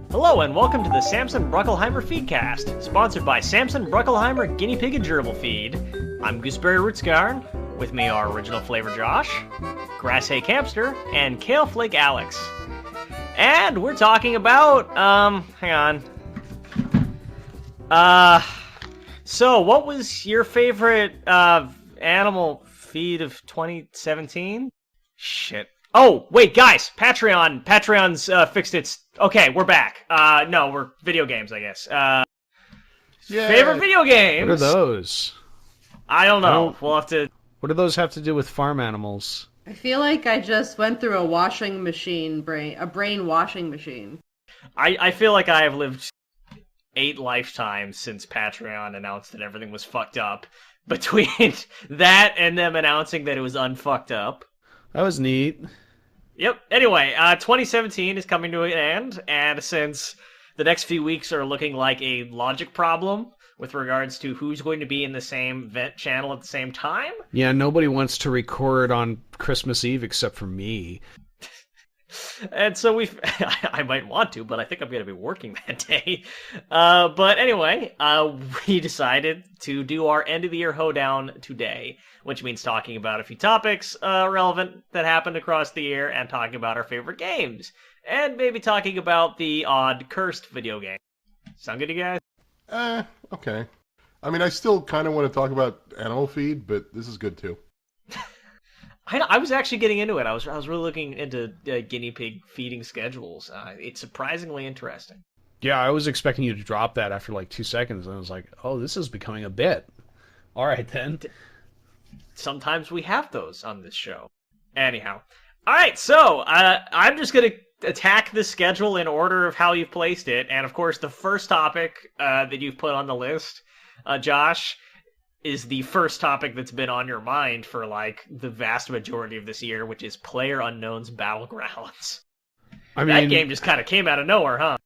Hello and welcome to the Samson Bruckelheimer Feedcast, sponsored by Samson Bruckelheimer Guinea Pig and Gerbil Feed. I'm Gooseberry Rootsgarn. With me are Original Flavor Josh, Grasshay Campster, and Kale Flake Alex. And we're talking about, hang on. So what was your favorite, animal feed of 2017? Shit. Oh, wait, guys, Patreon's fixed its... Okay, we're back. No, we're video games, I guess. Favorite video games? What are those? I don't know. We'll have to... What do those have to do with farm animals? I feel like I just went through a washing machine brain washing machine. I feel like I have lived 8 lifetimes since Patreon announced that everything was fucked up. Between that and them announcing that it was unfucked up. That was neat. Yep. Anyway, 2017 is coming to an end, and since the next few weeks are looking like a logic problem with regards to who's going to be in the same vent channel at the same time... Yeah, nobody wants to record on Christmas Eve except for me. And so I might want to, but I think I'm going to be working that day. But anyway, we decided to do our end-of-the-year hoedown today, which means talking about a few topics relevant that happened across the year, and talking about our favorite games, and maybe talking about the odd cursed video game. Sound good to you guys? Okay. I mean, I still kind of want to talk about Animal Feed, but this is good too. I was actually getting into it. I was really looking into guinea pig feeding schedules. It's surprisingly interesting. Yeah, I was expecting you to drop that after like 2 seconds, and I was like, oh, this is becoming a bit. All right, then. Sometimes we have those on this show. Anyhow. All right, so I'm just going to attack the schedule in order of how you've placed it. And, of course, the first topic that you've put on the list, Josh, is the first topic that's been on your mind for, like, the vast majority of this year, which is PLAYERUNKNOWN'S Battlegrounds. I mean, that game just kind of came out of nowhere, huh?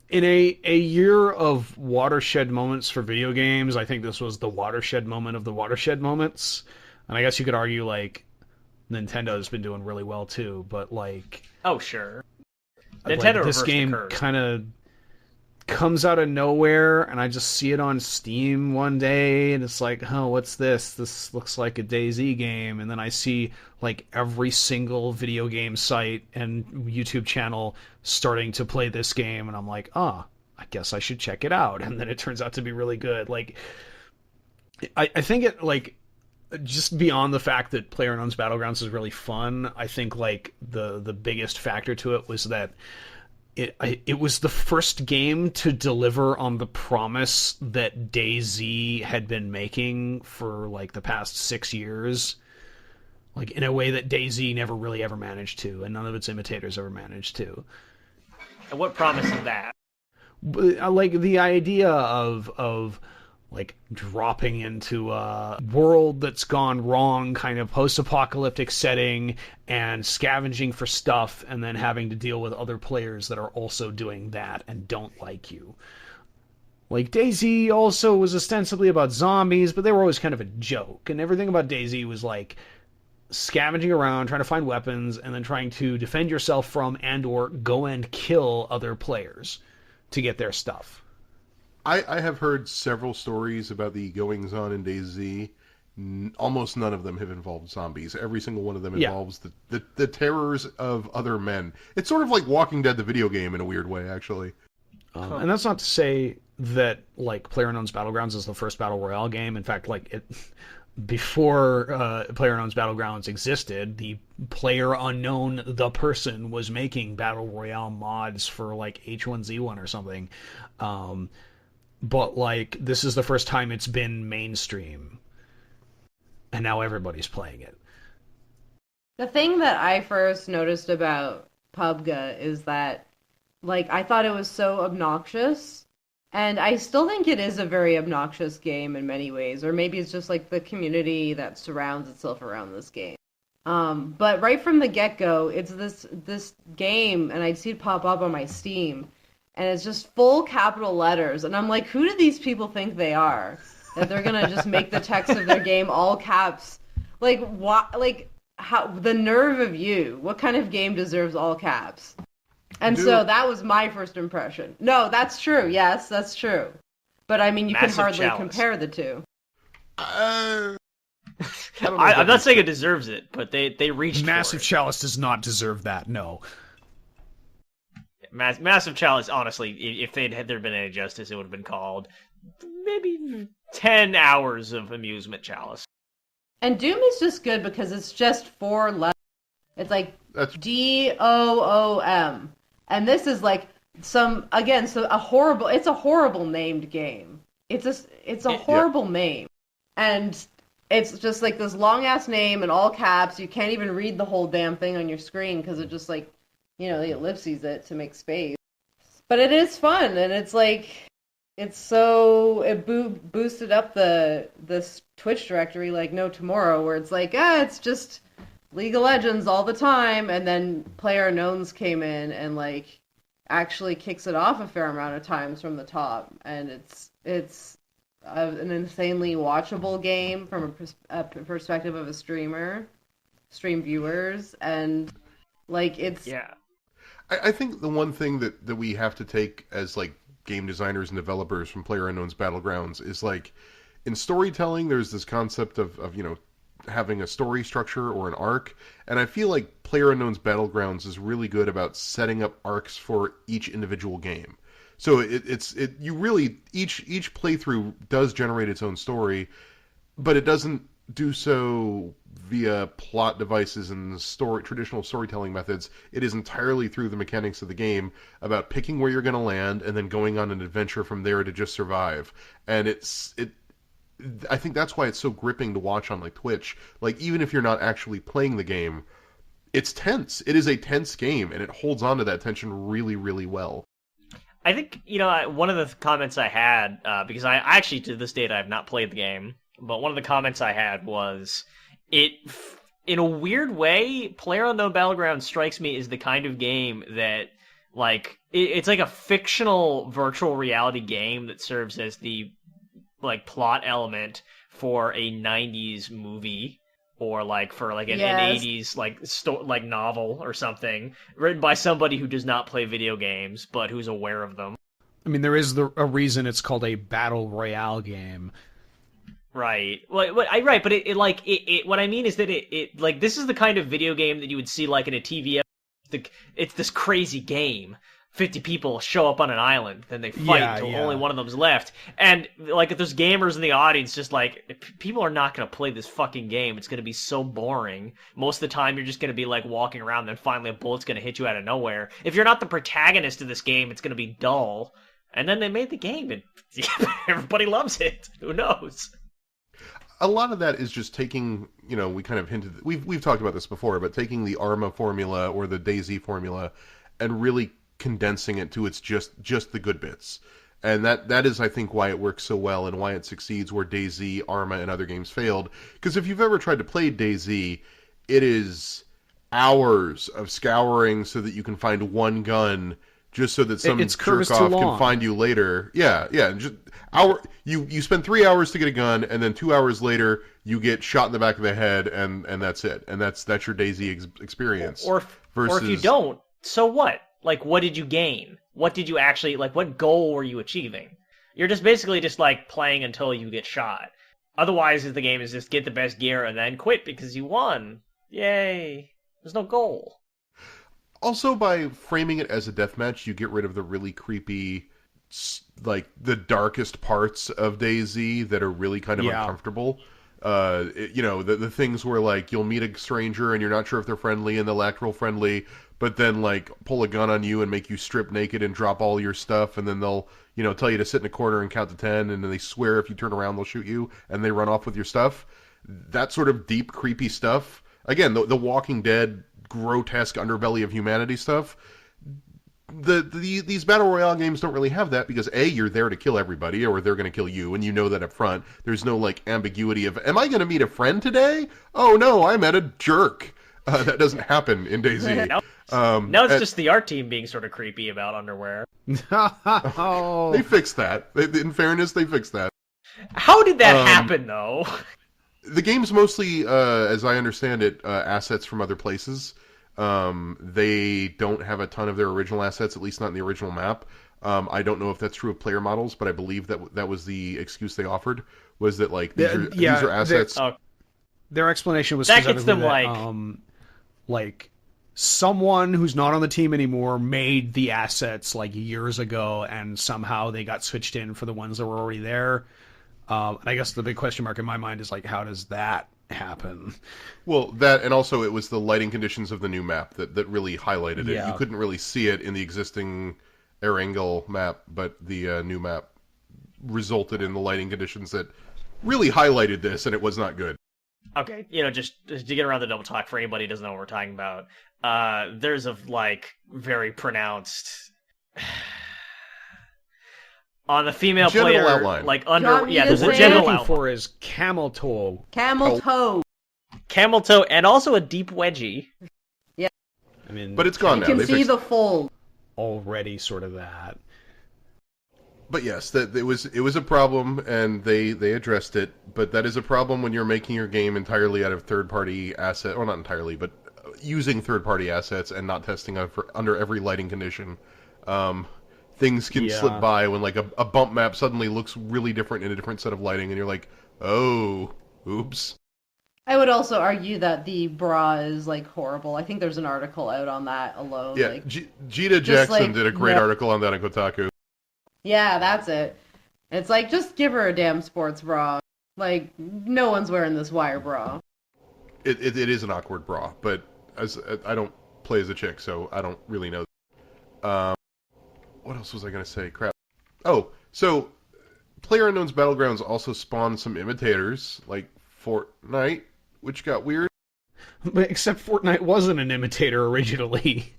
In a year of watershed moments for video games, I think this was the watershed moment of the watershed moments. And I guess you could argue, like, Nintendo's been doing really well, too, but, like... Oh, sure. Nintendo like, this game kind of comes out of nowhere, and I just see it on Steam one day, and it's like, oh, what's this? This looks like a DayZ game. And then I see, like, every single video game site and YouTube channel starting to play this game, and I'm like, I guess I should check it out. And then it turns out to be really good. Like, I think it, like, just beyond the fact that PLAYERUNKNOWN'S Battlegrounds is really fun, I think, like, the biggest factor to it was that it was the first game to deliver on the promise that DayZ had been making for, like, the past 6 years. Like, in a way that DayZ never really ever managed to, and none of its imitators ever managed to. And what promise is that? Like, the idea of like, dropping into a world that's gone wrong, kind of post-apocalyptic setting, and scavenging for stuff, and then having to deal with other players that are also doing that and don't like you. Like, DayZ also was ostensibly about zombies, but they were always kind of a joke, and everything about DayZ was, like, scavenging around, trying to find weapons, and then trying to defend yourself from and or go and kill other players to get their stuff. I have heard several stories about the goings-on in DayZ. Almost none of them have involved zombies. Every single one of them involves the terrors of other men. It's sort of like Walking Dead, the video game, in a weird way, actually. And that's not to say that, like, PLAYERUNKNOWN'S Battlegrounds is the first Battle Royale game. In fact, like, before PLAYERUNKNOWN'S Battlegrounds existed, the PlayerUnknown, the person, was making Battle Royale mods for, like, H1Z1 or something. But, like, this is the first time it's been mainstream. And now everybody's playing it. The thing that I first noticed about PUBG is that, like, I thought it was so obnoxious. And I still think it is a very obnoxious game in many ways. Or maybe it's just, like, the community that surrounds itself around this game. But right from the get-go, it's this game, and I'd see it pop up on my Steam, and it's just full capital letters, and I'm like, who do these people think they are? That they're gonna just make the text of their game all caps? Like, what? Like, how? The nerve of you! What kind of game deserves all caps? And so that was my first impression. No, that's true. Yes, that's true. But I mean, you can hardly compare the two. I'm not saying it deserves it, but they reached Massive for it. Chalice does not deserve that, no. Massive Chalice, honestly, if had there been any justice, it would have been called maybe 10 hours of amusement Chalice. And Doom is just good because it's just 4 letters. It's like DOOM. And this is like it's a horrible named game. It's a horrible name. And it's just like this long ass name in all caps. You can't even read the whole damn thing on your screen because it just like, they ellipses it to make space. But it is fun, and it's like it boosted up this Twitch directory like no tomorrow, where it's like, it's just League of Legends all the time, and then PLAYERUNKNOW'S came in and like actually kicks it off a fair amount of times from the top, and it's an insanely watchable game from a perspective of a stream viewers, and like it's I think the one thing that we have to take as like game designers and developers from PLAYERUNKNOWN'S Battlegrounds is like in storytelling there's this concept of having a story structure or an arc, and I feel like PLAYERUNKNOWN'S Battlegrounds is really good about setting up arcs for each individual game. So you really each playthrough does generate its own story, but it doesn't do so via plot devices and traditional storytelling methods. It is entirely through the mechanics of the game about picking where you're going to land and then going on an adventure from there to just survive. And I think that's why it's so gripping to watch on like Twitch. Like even if you're not actually playing the game, it's tense. It is a tense game, and it holds on to that tension really, really well. I think, one of the comments I had, because I actually to this date I have not played the game, but one of the comments I had was, in a weird way, PLAYERUNKNOWN Battlegrounds strikes me as the kind of game that, like, it's like a fictional virtual reality game that serves as the, like, plot element for a 90s movie, or, like, for, like, an 80s, like, novel or something, written by somebody who does not play video games, but who's aware of them. I mean, there is a reason it's called a battle royale game. Right. Well, what I mean is that it like this is the kind of video game that you would see like in a TV. It's this crazy game. 50 people show up on an island, then they fight until only one of them's left. And like if there's gamers in the audience, just like people are not going to play this fucking game. It's going to be so boring. Most of the time, you're just going to be like walking around, then finally a bullet's going to hit you out of nowhere. If you're not the protagonist of this game, it's going to be dull. And then they made the game, and everybody loves it. Who knows? A lot of that is just taking, we kind of hinted, we've talked about this before, but taking the ARMA formula or the DayZ formula and really condensing it to its just the good bits. And that is, I think, why it works so well and why it succeeds where DayZ, ARMA, and other games failed. Because if you've ever tried to play DayZ, it is hours of scouring so that you can find one gun just so that some jerk-off can find you later. Yeah. Just you spend 3 hours to get a gun, and then 2 hours later, you get shot in the back of the head, and that's it. And that's your DayZ experience. Or if you don't, so what? Like, what did you gain? What did you actually, like, what goal were you achieving? You're just basically just, like, playing until you get shot. Otherwise, the game is just get the best gear and then quit because you won. Yay. There's no goal. Also, by framing it as a deathmatch, you get rid of the really creepy, like, the darkest parts of DayZ that are really kind of uncomfortable. The things where, like, you'll meet a stranger and you're not sure if they're friendly and they'll act real friendly, but then, like, pull a gun on you and make you strip naked and drop all your stuff, and then they'll, tell you to sit in a corner and count to 10, and then they swear if you turn around they'll shoot you, and they run off with your stuff. That sort of deep, creepy stuff. Again, the Walking Dead grotesque underbelly of humanity stuff. These battle royale games don't really have that because A, you're there to kill everybody or they're going to kill you, and you know that up front. There's no like ambiguity of, am I going to meet a friend today? Oh no, I met a jerk. That doesn't happen in DayZ. Now it's just the art team being sort of creepy about underwear. They fixed that. In fairness, they fixed that. How did that happen, though? The game's mostly, as I understand it, assets from other places. They don't have a ton of their original assets, at least not in the original map. I don't know if that's true of player models, but I believe that was the excuse they offered, was that like these are assets. Their explanation was that gets them that, like someone who's not on the team anymore made the assets like years ago, and somehow they got switched in for the ones that were already there. And I guess the big question mark in my mind is like, how does that happen? Well, that, and also it was the lighting conditions of the new map that really highlighted it. You couldn't really see it in the existing Erangel map, but the new map resulted in the lighting conditions that really highlighted this, and it was not good. Okay, just to get around the double talk for anybody who doesn't know what we're talking about, there's a, very pronounced... on the female general player, outline. There's a general outline. For his camel toe. Camel toe. Camel toe, and also a deep wedgie. Yeah. I mean, but it's gone now. You can see the fold. Already sort of that. But yes, it was a problem, and they addressed it. But that is a problem when you're making your game entirely out of third-party assets, or not entirely, but using third-party assets and not testing under every lighting condition. Things can slip by when like a bump map suddenly looks really different in a different set of lighting, and you're like, oh, oops. I would also argue that the bra is horrible. I think there's an article out on that alone. Yeah, Gita Jackson did a great article on that on Kotaku. Yeah, that's it. It's just give her a damn sports bra. No one's wearing this wire bra. It is an awkward bra, but I don't play as a chick, so I don't really know. What else was I going to say? Crap. Oh, so PlayerUnknown's Battlegrounds also spawned some imitators, like Fortnite, which got weird. But except Fortnite wasn't an imitator originally.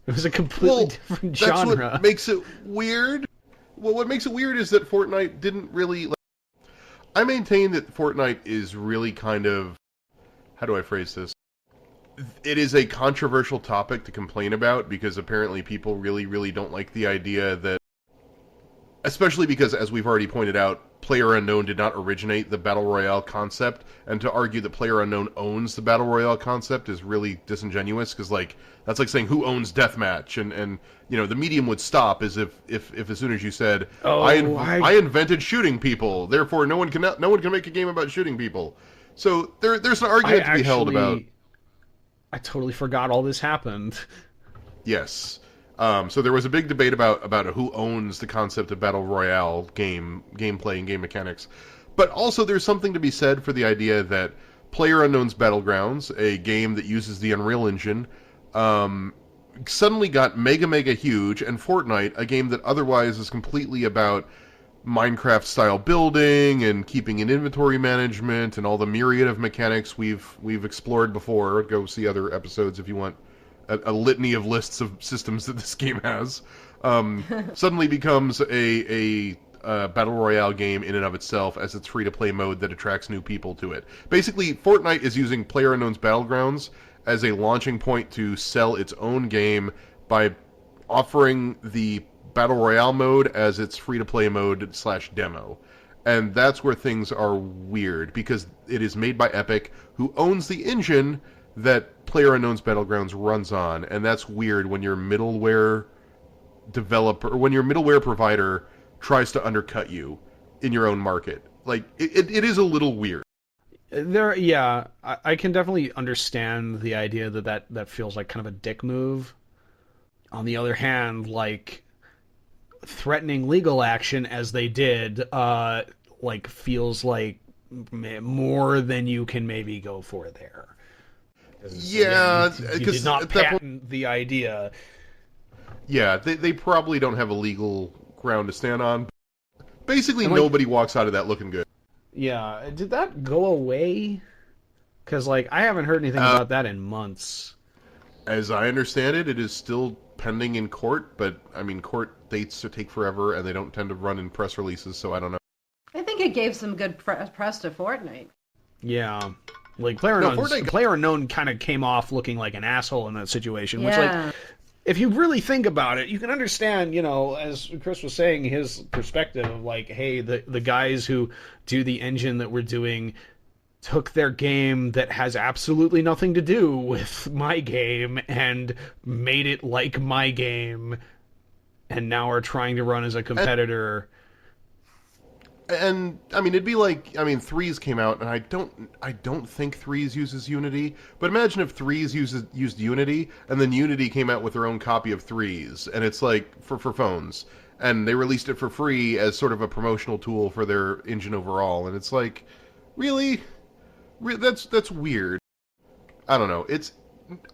It was a completely different genre. That's what makes it weird. Well, what makes it weird is that Fortnite didn't really... I maintain that Fortnite is really kind of... How do I phrase this? It is a controversial topic to complain about, because apparently people really, really don't like the idea that... Especially because, as we've already pointed out, PlayerUnknown did not originate the Battle Royale concept, and to argue that PlayerUnknown owns the Battle Royale concept is really disingenuous, because, that's like saying who owns Deathmatch, and the medium would stop as if as soon as you said, I invented shooting people, therefore no one can make a game about shooting people. So there's an argument to be held about... I totally forgot all this happened. Yes. So there was a big debate about who owns the concept of Battle Royale gameplay and game mechanics. But also there's something to be said for the idea that PlayerUnknown's Battlegrounds, a game that uses the Unreal Engine, suddenly got mega huge, and Fortnite, a game that otherwise is completely about Minecraft-style building and keeping an inventory management and all the myriad of mechanics we've explored before. Go see other episodes if you want a litany of lists of systems that this game has. Suddenly becomes a Battle Royale game in and of itself, as its free-to-play mode that attracts new people to it. Basically, Fortnite is using PlayerUnknown's Battlegrounds as a launching point to sell its own game by offering the Battle Royale mode as its free-to-play mode / demo. And that's where things are weird, because it is made by Epic, who owns the engine that PlayerUnknown's Battlegrounds runs on, and that's weird when your middleware developer, or when your middleware provider tries to undercut you in your own market. It is a little weird. I can definitely understand the idea that feels like kind of a dick move. On the other hand, threatening legal action as they did, feels like more than you can maybe go for there. Yeah, you did not patent the idea. Yeah, they probably don't have a legal ground to stand on. Basically, nobody walks out of that looking good. Yeah, did that go away? Because, I haven't heard anything about that in months. As I understand it, it is still pending in court, but, court dates take forever, and they don't tend to run in press releases, so I don't know. I think it gave some good press to Fortnite. Yeah. Like PlayerUnknown kind of came off looking like an asshole in that situation, which like. If you really think about it, you can understand, as Chris was saying, his perspective of like, hey, the guys who do the engine that we're doing took their game that has absolutely nothing to do with my game and made it like my game, and now are trying to run as a competitor. And I mean, it'd be like, Threes came out, and I don't think Threes uses Unity. But imagine if Threes used Unity, and then Unity came out with their own copy of Threes, and it's like for phones, and they released it for free as sort of a promotional tool for their engine overall, and it's like, really, that's weird. I don't know.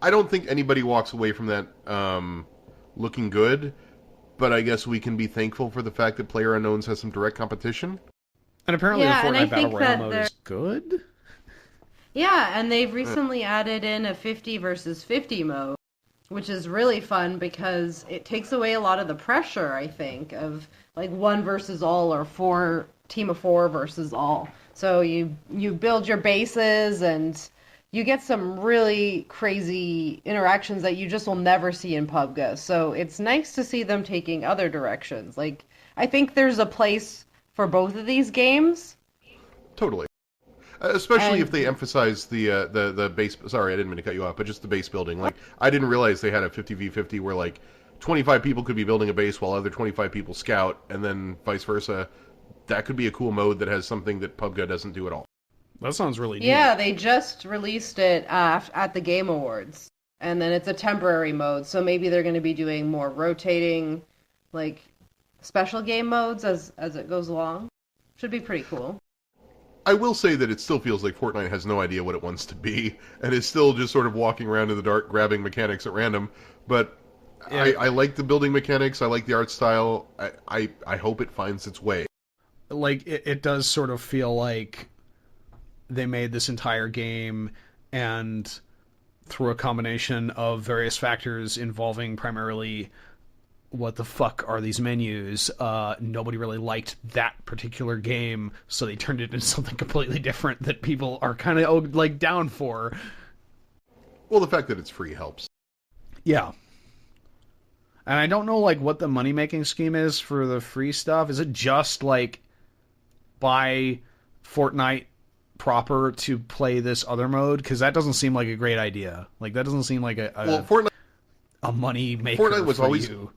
I don't think anybody walks away from that looking good. But I guess we can be thankful for the fact that PlayerUnknown's has some direct competition. And apparently the Fortnite Battle Royale mode is good. Yeah, and they've recently added in a 50 versus 50 mode, which is really fun because it takes away a lot of the pressure, I think, of like 1 versus all or team of 4 versus all. So you build your bases and you get some really crazy interactions that you just will never see in PUBG. So it's nice to see them taking other directions. Like, I think there's a place for both of these games. Totally. Especially if they emphasize the base... Sorry, I didn't mean to cut you off, but just the base building. Like, I didn't realize they had a 50v50 where, like, 25 people could be building a base while other 25 people scout, and then vice versa. That could be a cool mode that has something that PUBG doesn't do at all. That sounds really neat. Yeah, they just released it at the Game Awards. And then it's a temporary mode, so maybe they're going to be doing more rotating, like, special game modes as it goes along. Should be pretty cool. I will say that it still feels like Fortnite has no idea what it wants to be, and is still just sort of walking around in the dark, grabbing mechanics at random. But yeah. I like the building mechanics, I like the art style, I hope it finds its way. Like, it does sort of feel like they made this entire game, and through a combination of various factors involving primarily what the fuck are these menus, nobody really liked that particular game, so they turned it into something completely different that people are kind of like down for. Well, the fact that it's free helps. Yeah. And I don't know like what the money-making scheme is for the free stuff. Is it just like buy Fortnite proper to play this other mode? Because that doesn't seem like a great idea. Like, that doesn't seem like a money maker. Fortnite was always you.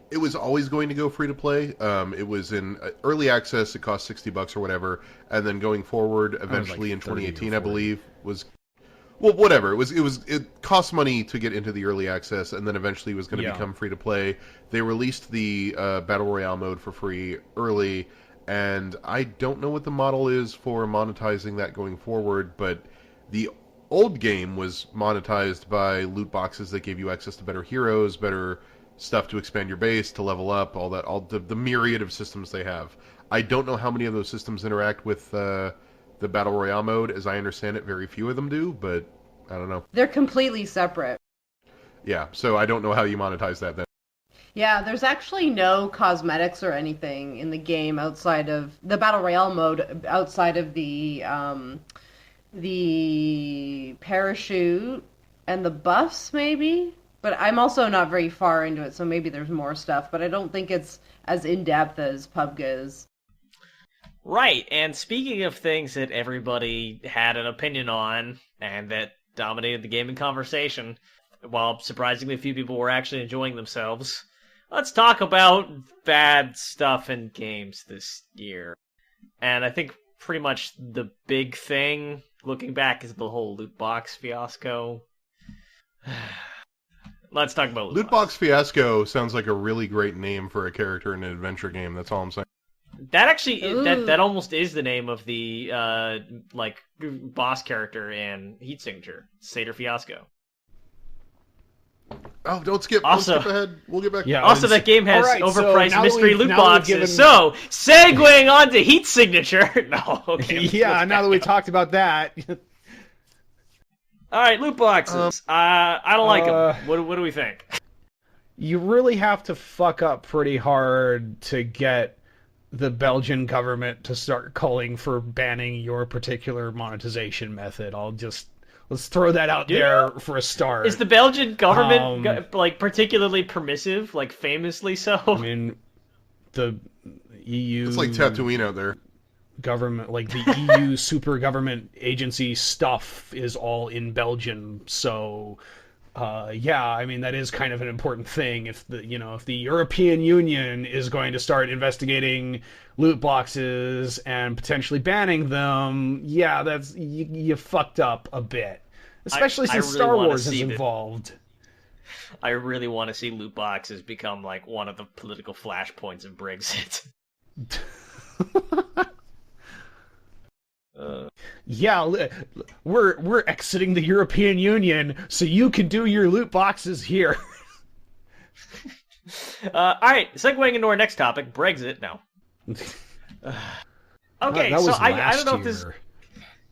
It was always going to go free to play. It was in early access. It cost $60 or whatever, and then going forward, eventually in 2018, I believe, was whatever. It cost money to get into the early access, and then eventually was going to become free to play. They released the Battle Royale mode for free early. And I don't know what the model is for monetizing that going forward, but the old game was monetized by loot boxes that gave you access to better heroes, better stuff to expand your base, to level up, all the myriad of systems they have. I don't know how many of those systems interact with the Battle Royale mode. As I understand it, very few of them do, but I don't know. They're completely separate. Yeah, so I don't know how you monetize that then. Yeah, there's actually no cosmetics or anything in the game outside of the Battle Royale mode, outside of the parachute and the buffs, maybe? But I'm also not very far into it, so maybe there's more stuff, but I don't think it's as in-depth as PUBG is. Right, and speaking of things that everybody had an opinion on, and that dominated the gaming conversation, while surprisingly few people were actually enjoying themselves, let's talk about bad stuff in games this year. And I think pretty much the big thing, looking back, is the whole loot box fiasco. Let's talk about loot box fiasco. Sounds like a really great name for a character in an adventure game. That's all I'm saying. That actually, that almost is the name of the boss character in Heat Signature, Seder Fiasco. Oh, don't skip ahead. We'll get back. Yeah, also, that game has overpriced mystery loot boxes. Given... So, segueing on to Heat Signature. No, okay. Yeah, now that we talked about that. All right, loot boxes. I don't like them. What do we think? You really have to fuck up pretty hard to get the Belgian government to start calling for banning your particular monetization method. Let's throw that out there for a start. Is the Belgian government like particularly permissive, like famously so? I mean, the EU. It's like Tatooine out there. Government, like the EU super government agency stuff is all in Belgium, so yeah, I mean that is kind of an important thing. If the European Union is going to start investigating loot boxes and potentially banning them, yeah, that's you fucked up a bit, especially since really Star Wars is involved. I really want to see loot boxes become like one of the political flashpoints of Brexit. Yeah, we're exiting the European Union, so you can do your loot boxes here. All right, segueing into our next topic, Brexit. No. Okay, so I don't know if this.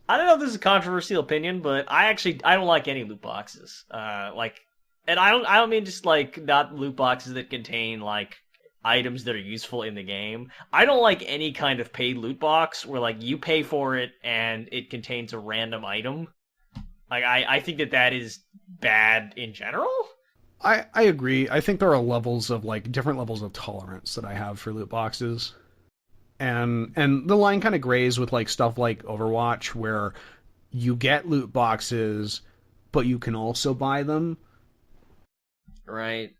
I don't know if this is a controversial opinion, but I don't like any loot boxes. And I don't mean just like not loot boxes that contain like items that are useful in the game. I don't like any kind of paid loot box where like you pay for it and it contains a random item. Like I think that is bad in general. I agree. I think there are levels of like different levels of tolerance that I have for loot boxes. And the line kind of grays with like stuff like Overwatch where you get loot boxes but you can also buy them. Right.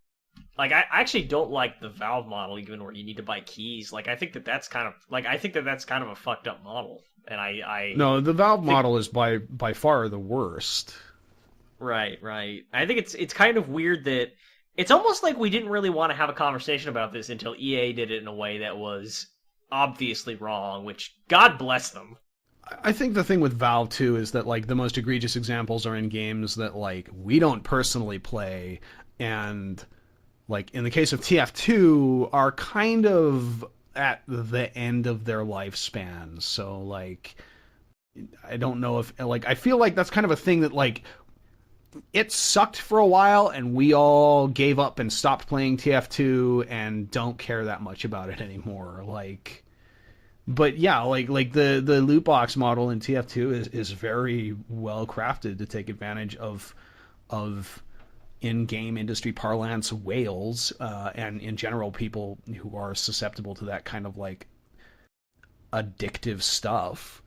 Like, I actually don't like the Valve model, even where you need to buy keys. Like, I think that's kind of a fucked up model. And No, the Valve model is by far the worst. Right. I think it's kind of weird that it's almost like we didn't really want to have a conversation about this until EA did it in a way that was obviously wrong, which God bless them. I think the thing with Valve too is that like the most egregious examples are in games that like we don't personally play, and like in the case of TF2 are kind of at the end of their lifespan. So like I don't know if like I feel like that's kind of a thing that like it sucked for a while and we all gave up and stopped playing TF2 and don't care that much about it anymore. Like, but yeah, like the loot box model in TF2 is very well crafted to take advantage of in-game industry parlance whales, and in general people who are susceptible to that kind of like addictive stuff.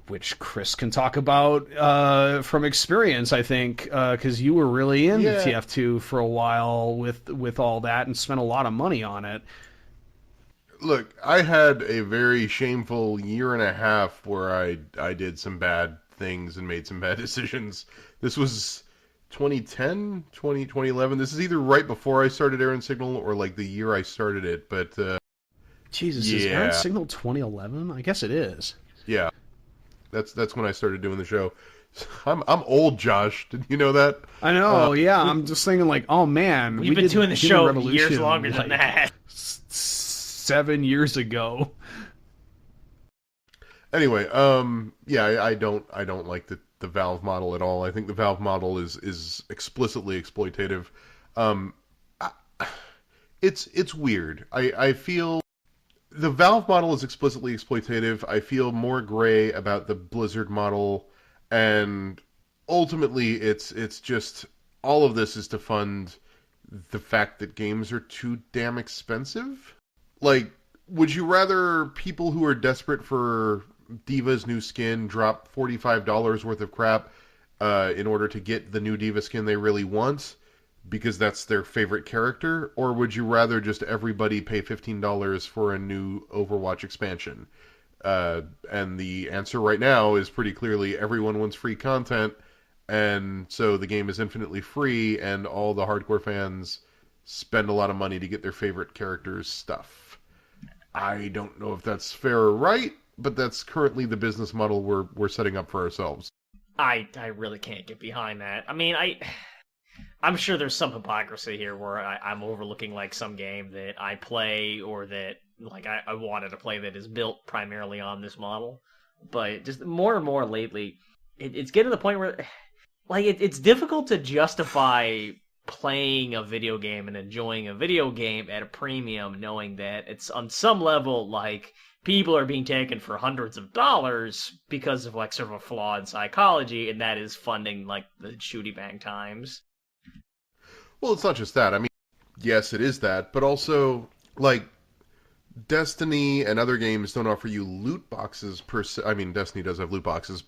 Which Chris can talk about from experience, I think, because you were really into TF2 for a while with all that and spent a lot of money on it. Look, I had a very shameful year and a half where I did some bad things and made some bad decisions. This was 2010, 2011. This is either right before I started Aaron Signal or like the year I started it. But Jesus, is Aaron Signal 2011? I guess it is. Yeah. That's when I started doing the show. I'm old, Josh. Did you know that? I know. Yeah, I'm just thinking like, oh man, we've been doing the show years longer than that. 7 years ago. Anyway, I don't like the Valve model at all. I think the Valve model is explicitly exploitative. It's weird. I feel the Valve model is explicitly exploitative. I feel more gray about the Blizzard model, and ultimately it's just all of this is to fund the fact that games are too damn expensive. Like, would you rather people who are desperate for D.Va's new skin drop $45 worth of crap in order to get the new D.Va skin they really want because that's their favorite character? Or would you rather just everybody pay $15 for a new Overwatch expansion? And the answer right now is pretty clearly everyone wants free content, and so the game is infinitely free, and all the hardcore fans spend a lot of money to get their favorite characters' stuff. I don't know if that's fair or right, but that's currently the business model we're setting up for ourselves. I really can't get behind that. I mean, I'm sure there's some hypocrisy here where I'm overlooking like some game that I play or that like I wanted to play that is built primarily on this model. But just more and more lately, it's getting to the point where like it's difficult to justify playing a video game and enjoying a video game at a premium, knowing that it's on some level like people are being taken for hundreds of dollars because of like sort of a flawed psychology, and that is funding like the shooty bang times. Well, it's not just that. I mean, yes, it is that, but also like Destiny and other games don't offer you loot boxes per se. I mean, Destiny does have loot boxes.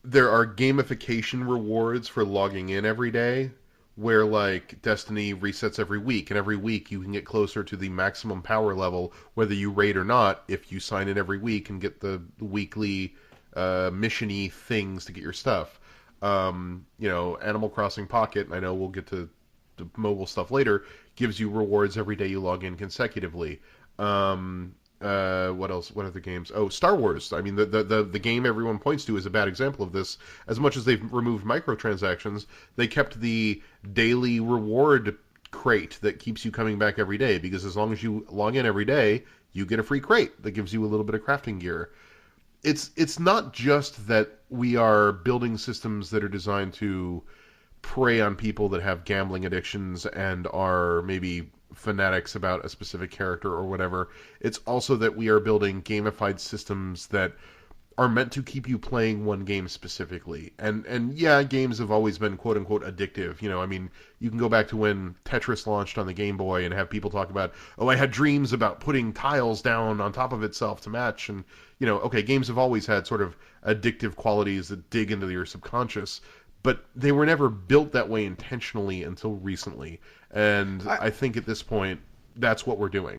There are gamification rewards for logging in every day, where like Destiny resets every week, and every week you can get closer to the maximum power level, whether you raid or not, if you sign in every week and get the weekly mission-y things to get your stuff. Animal Crossing Pocket, and I know we'll get to the mobile stuff later, gives you rewards every day you log in consecutively. What else? What other games? Oh, Star Wars. I mean, the game everyone points to is a bad example of this. As much as they've removed microtransactions, they kept the daily reward crate that keeps you coming back every day, because as long as you log in every day, you get a free crate that gives you a little bit of crafting gear. It's not just that we are building systems that are designed to prey on people that have gambling addictions and are maybe fanatics about a specific character or whatever. It's also that we are building gamified systems that are meant to keep you playing one game specifically. And yeah, games have always been quote unquote addictive. I mean, you can go back to when Tetris launched on the Game Boy and have people talk about, oh, I had dreams about putting tiles down on top of itself to match. And, okay, games have always had sort of addictive qualities that dig into your subconscious, but they were never built that way intentionally until recently. And I think at this point, that's what we're doing.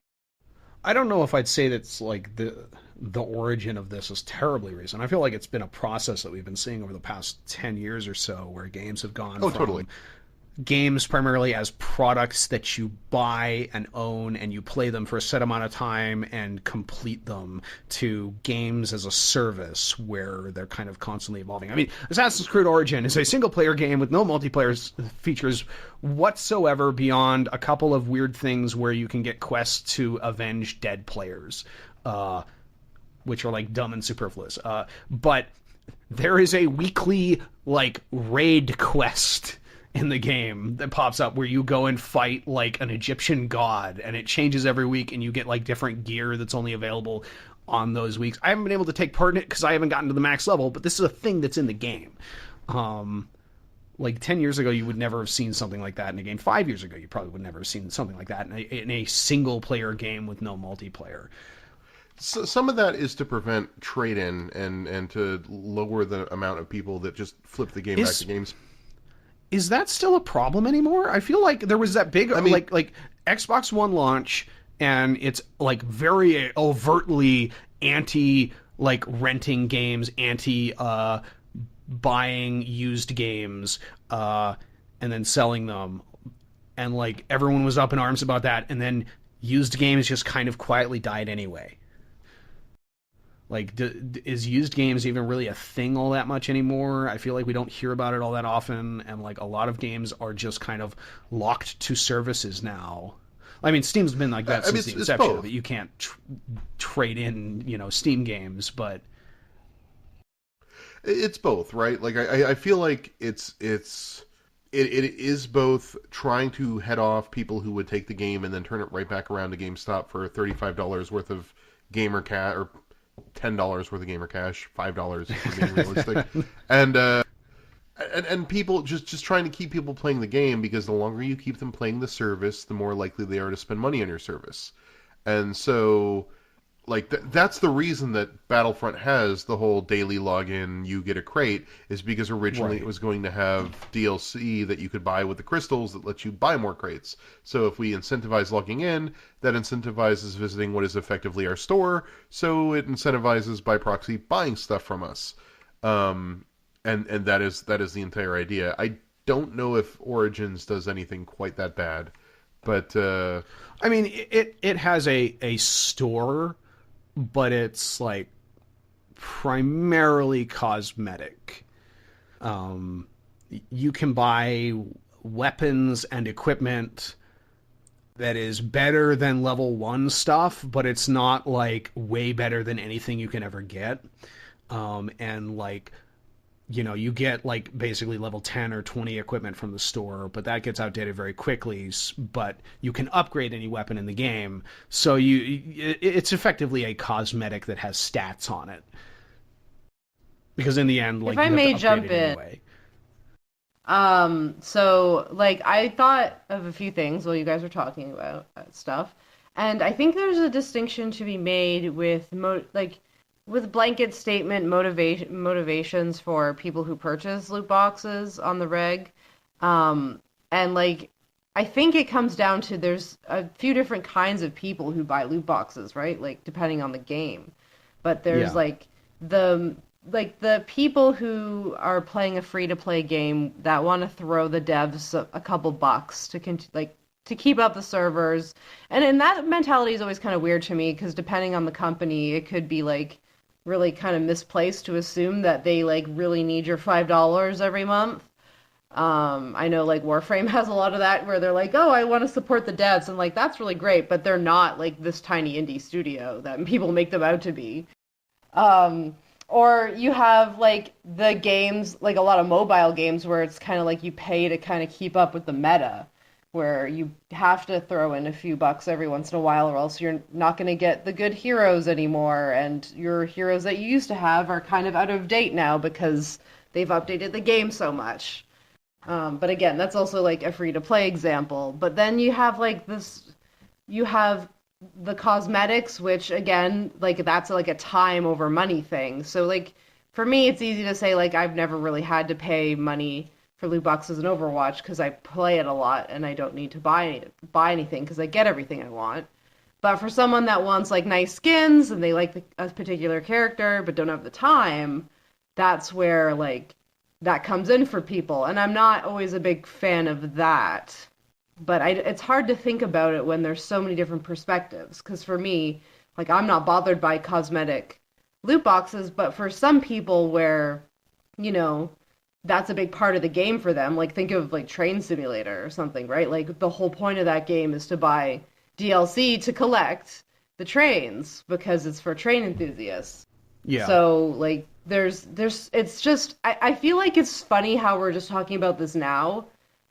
I don't know if I'd say that's like the origin of this is terribly recent. I feel like it's been a process that we've been seeing over the past 10 years or so, where games have gone from totally. Games primarily as products that you buy and own and you play them for a set amount of time and complete them, to games as a service where they're kind of constantly evolving. I mean, Assassin's Creed Origin is a single-player game with no multiplayer features whatsoever beyond a couple of weird things where you can get quests to avenge dead players, which are like dumb and superfluous. But there is a weekly like raid quest in the game that pops up where you go and fight like an Egyptian god, and it changes every week, and you get like different gear that's only available on those weeks. I haven't been able to take part in it because I haven't gotten to the max level, but this is a thing that's in the game. Like 10 years ago, you would never have seen something like that in a game. 5 years ago, you probably would never have seen something like that in a single-player game with no multiplayer. So some of that is to prevent trade-in and to lower the amount of people that just flip the game back to games. Is that still a problem anymore? I feel like there was that big, like Xbox One launch, and it's like very overtly anti like renting games, anti buying used games, and then selling them, and like everyone was up in arms about that, and then used games just kind of quietly died anyway. Like, is used games even really a thing all that much anymore? I feel like we don't hear about it all that often, and like a lot of games are just kind of locked to services now. I mean, Steam's been like that since the inception of it. You can't trade in, Steam games, but it's both, right? Like, I feel like it is both trying to head off people who would take the game and then turn it right back around to GameStop for $35 worth of gamer cat or $10 worth of gamer cash, $5 if we're being realistic, and people just trying to keep people playing the game, because the longer you keep them playing the service, the more likely they are to spend money on your service. And so, like that's the reason that Battlefront has the whole daily login, you get a crate, is because originally it was going to have DLC that you could buy with the crystals that let you buy more crates. So if we incentivize logging in, that incentivizes visiting what is effectively our store, so it incentivizes by proxy buying stuff from us. And that is the entire idea. I don't know if Origins does anything quite that bad, but I mean, it has a store, but it's like primarily cosmetic. You can buy weapons and equipment that is better than level 1 stuff, but it's not like way better than anything you can ever get. And like you get like basically level 10 or 20 equipment from the store, but that gets outdated very quickly. But you can upgrade any weapon in the game, so it's effectively a cosmetic that has stats on it. Because in the end, like, if I may jump in, anyway. So like I thought of a few things while you guys were talking about stuff, and I think there's a distinction to be made with with blanket statement motivations for people who purchase loot boxes on the reg. And like I think it comes down to there's a few different kinds of people who buy loot boxes, right? Like depending on the game. But there's the people who are playing a free-to-play game that want to throw the devs a couple bucks to keep up the servers. And that mentality is always kind of weird to me because depending on the company, it could be like really kind of misplaced to assume that they like really need your $5 every month. I know like Warframe has a lot of that where they're like, oh, I want to support the devs, and like that's really great, but they're not like this tiny indie studio that people make them out to be. Or you have like the games, like a lot of mobile games where it's kind of like you pay to kind of keep up with the meta, where you have to throw in a few bucks every once in a while, or else you're not going to get the good heroes anymore, and your heroes that you used to have are kind of out of date now because they've updated the game so much. But again, that's also like a free-to-play example. But then you have the cosmetics, which again, like that's like a time over money thing. So like for me, it's easy to say like I've never really had to pay money for loot boxes in Overwatch because I play it a lot and I don't need to buy anything because I get everything I want. But for someone that wants like nice skins and they like a particular character but don't have the time, that's where like that comes in for people. And I'm not always a big fan of that. But it's hard to think about it when there's so many different perspectives. Because for me, like I'm not bothered by cosmetic loot boxes, but for some people where, that's a big part of the game for them. Like think of like Train Simulator or something, right? Like the whole point of that game is to buy DLC to collect the trains because it's for train enthusiasts. Yeah. So like there's it's just I feel like it's funny how we're just talking about this now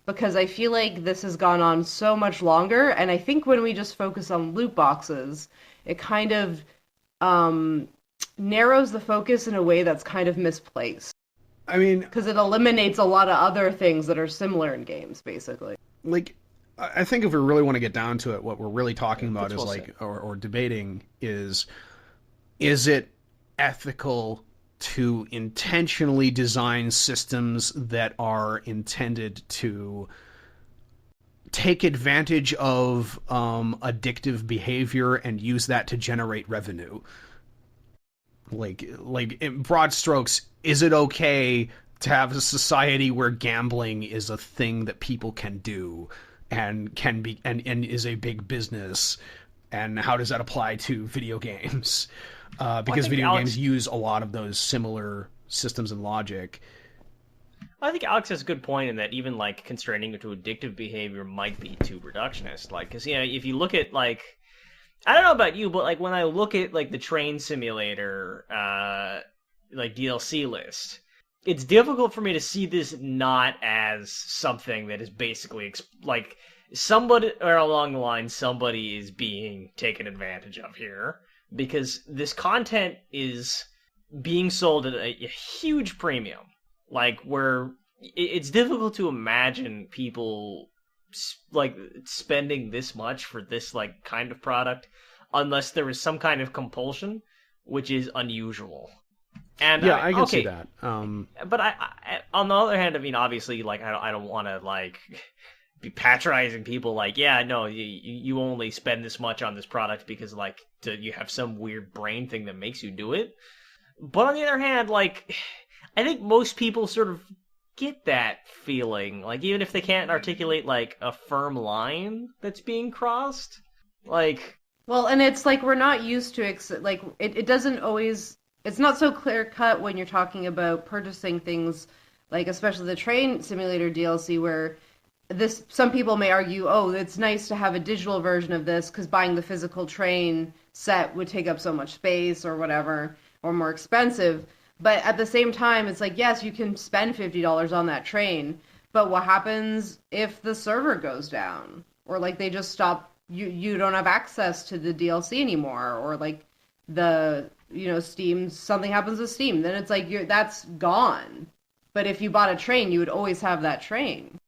because I feel like this has gone on so much longer, and I think when we just focus on loot boxes, it kind of narrows the focus in a way that's kind of misplaced. I mean, because it eliminates a lot of other things that are similar in games, basically. Like, I think if we really want to get down to it, what we're really talking about is well or debating is it ethical to intentionally design systems that are intended to take advantage of addictive behavior and use that to generate revenue? Like in broad strokes, is it okay to have a society where gambling is a thing that people can do and can be and is a big business? And how does that apply to video games? Because video games use a lot of those similar systems and logic. I think Alex has a good point in that even like constraining it to addictive behavior might be too reductionist. Like, because if you look at like, I don't know about you, but like when I look at like the Train Simulator like DLC list, it's difficult for me to see this not as something that is basically like somebody or along the line somebody is being taken advantage of here. Because this content is being sold at a huge premium. Like, where it's difficult to imagine people, like, spending this much for this, like, kind of product unless there is some kind of compulsion, which is unusual. And yeah, I can see that. But I, on the other hand, I mean, obviously, like, I don't want to, like, be patronizing people like, yeah, no, you only spend this much on this product because, like, you have some weird brain thing that makes you do it. But on the other hand, like, I think most people sort of get that feeling. Like, even if they can't articulate, like, a firm line that's being crossed. Like... Well, and it's like we're not used to it doesn't always... It's not so clear-cut when you're talking about purchasing things, like, especially the Train Simulator DLC, where... some people may argue, oh, it's nice to have a digital version of this because buying the physical train set would take up so much space or whatever, or more expensive. But at the same time, it's like, yes, you can spend $50 on that train, but what happens if the server goes down? Or like they just stop, you don't have access to the DLC anymore, or like Steam, something happens with Steam, then it's like that's gone. But if you bought a train, you would always have that train.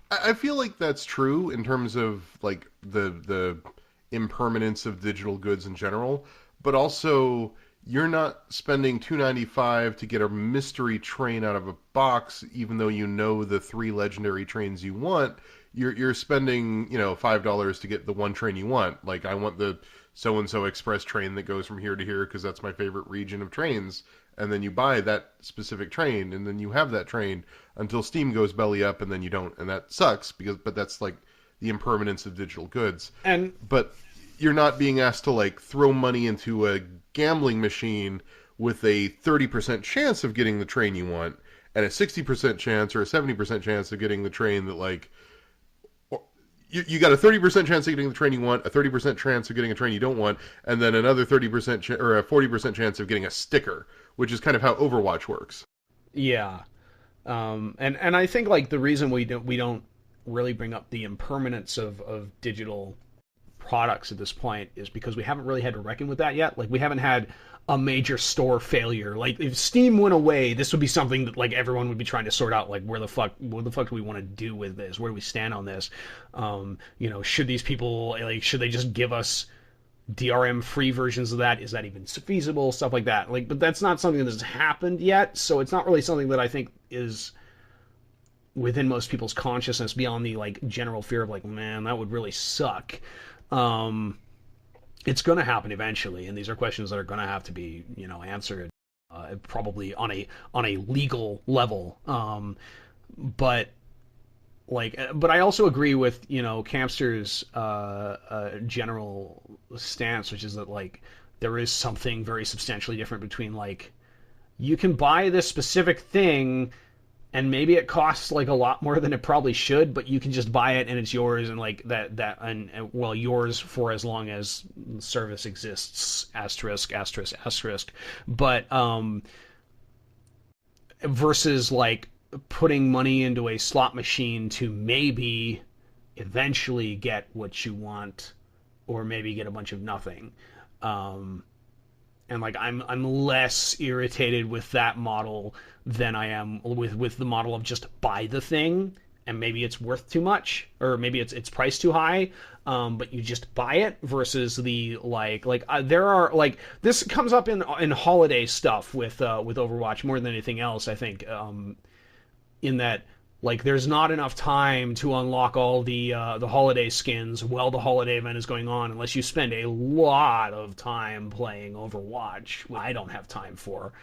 I feel like that's true in terms of like the impermanence of digital goods in general, but also you're not spending $2.95 to get a mystery train out of a box, even though you know the 3 legendary trains you want. You're spending $5 to get the one train you want. Like, I want the so-and-so express train that goes from here to here because that's my favorite region of trains. And then you buy that specific train, and then you have that train until Steam goes belly up, and then you don't. And that sucks, but that's like the impermanence of digital goods. But you're not being asked to like throw money into a gambling machine with a 30% chance of getting the train you want, and a 60% chance or a 70% chance of getting the train that like... You got a 30% chance of getting the train you want, a 30% chance of getting a train you don't want, and then another 30% or a 40% chance of getting a sticker, which is kind of how Overwatch works. Yeah, and I think like the reason we don't really bring up the impermanence of digital products at this point is because we haven't really had to reckon with that yet. Like, we haven't had a major store failure. Like, if Steam went away, this would be something that like everyone would be trying to sort out. Like, what the fuck do we want to do with this? Where do we stand on this? Should these people, like, should they just give us DRM free versions of that? Is that even feasible? Stuff like that. Like, but that's not something that has happened yet. So it's not really something that I think is within most people's consciousness beyond the like general fear of like, man, that would really suck. It's going to happen eventually, and these are questions that are going to have to be, answered, probably on a legal level. But I also agree with Campster's general stance, which is that like there is something very substantially different between like you can buy this specific thing, and maybe it costs like a lot more than it probably should, but you can just buy it and it's yours, and like yours for as long as service exists, asterisk. But versus like putting money into a slot machine to maybe eventually get what you want, or maybe get a bunch of nothing. And like I'm less irritated with that model than I am with the model of just buy the thing, and maybe it's worth too much, or maybe it's priced too high, but you just buy it, versus the there are like, this comes up in holiday stuff with Overwatch more than anything else, I think, in that like there's not enough time to unlock all the holiday skins while the holiday event is going on, unless you spend a lot of time playing Overwatch, which I don't have time for.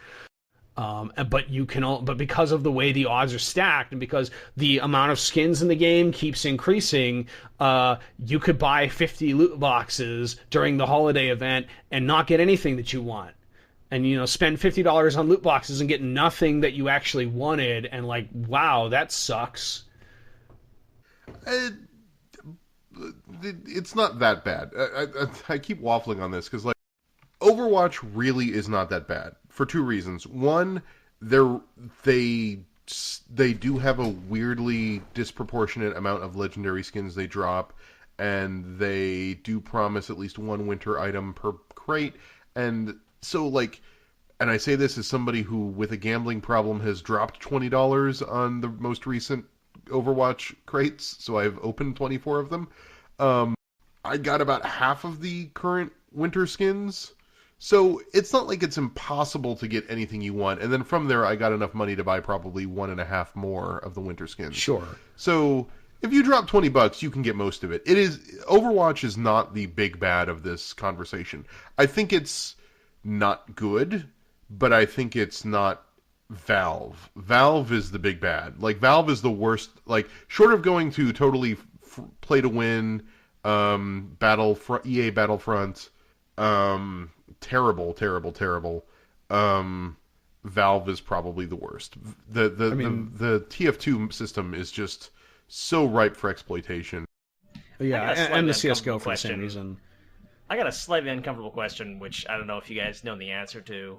But because of the way the odds are stacked, and because the amount of skins in the game keeps increasing, you could buy 50 loot boxes during the holiday event and not get anything that you want. And, spend $50 on loot boxes and get nothing that you actually wanted, and like, wow, that sucks. It's not that bad. I keep waffling on this, because like, Overwatch really is not that bad, for 2 reasons. One, they do have a weirdly disproportionate amount of legendary skins they drop, and they do promise at least 1 winter item per crate, and so like, and I say this as somebody who, with a gambling problem, has dropped $20 on the most recent Overwatch crates, so I've opened 24 of them. I got about half of the current winter skins, so it's not like it's impossible to get anything you want. And then from there, I got enough money to buy probably 1.5 more of the winter skins. Sure. So if you drop $20, you can get most of it. Overwatch is not the big bad of this conversation. I think it's not good, but I think it's not Valve. Valve is the big bad. Like, Valve is the worst. Like, short of going to totally play to win, EA Battlefront, terrible. Valve is probably the worst. The TF2 system is just so ripe for exploitation. Yeah, and the CSGO for the same reason. I got a slightly uncomfortable question, which I don't know if you guys know the answer to.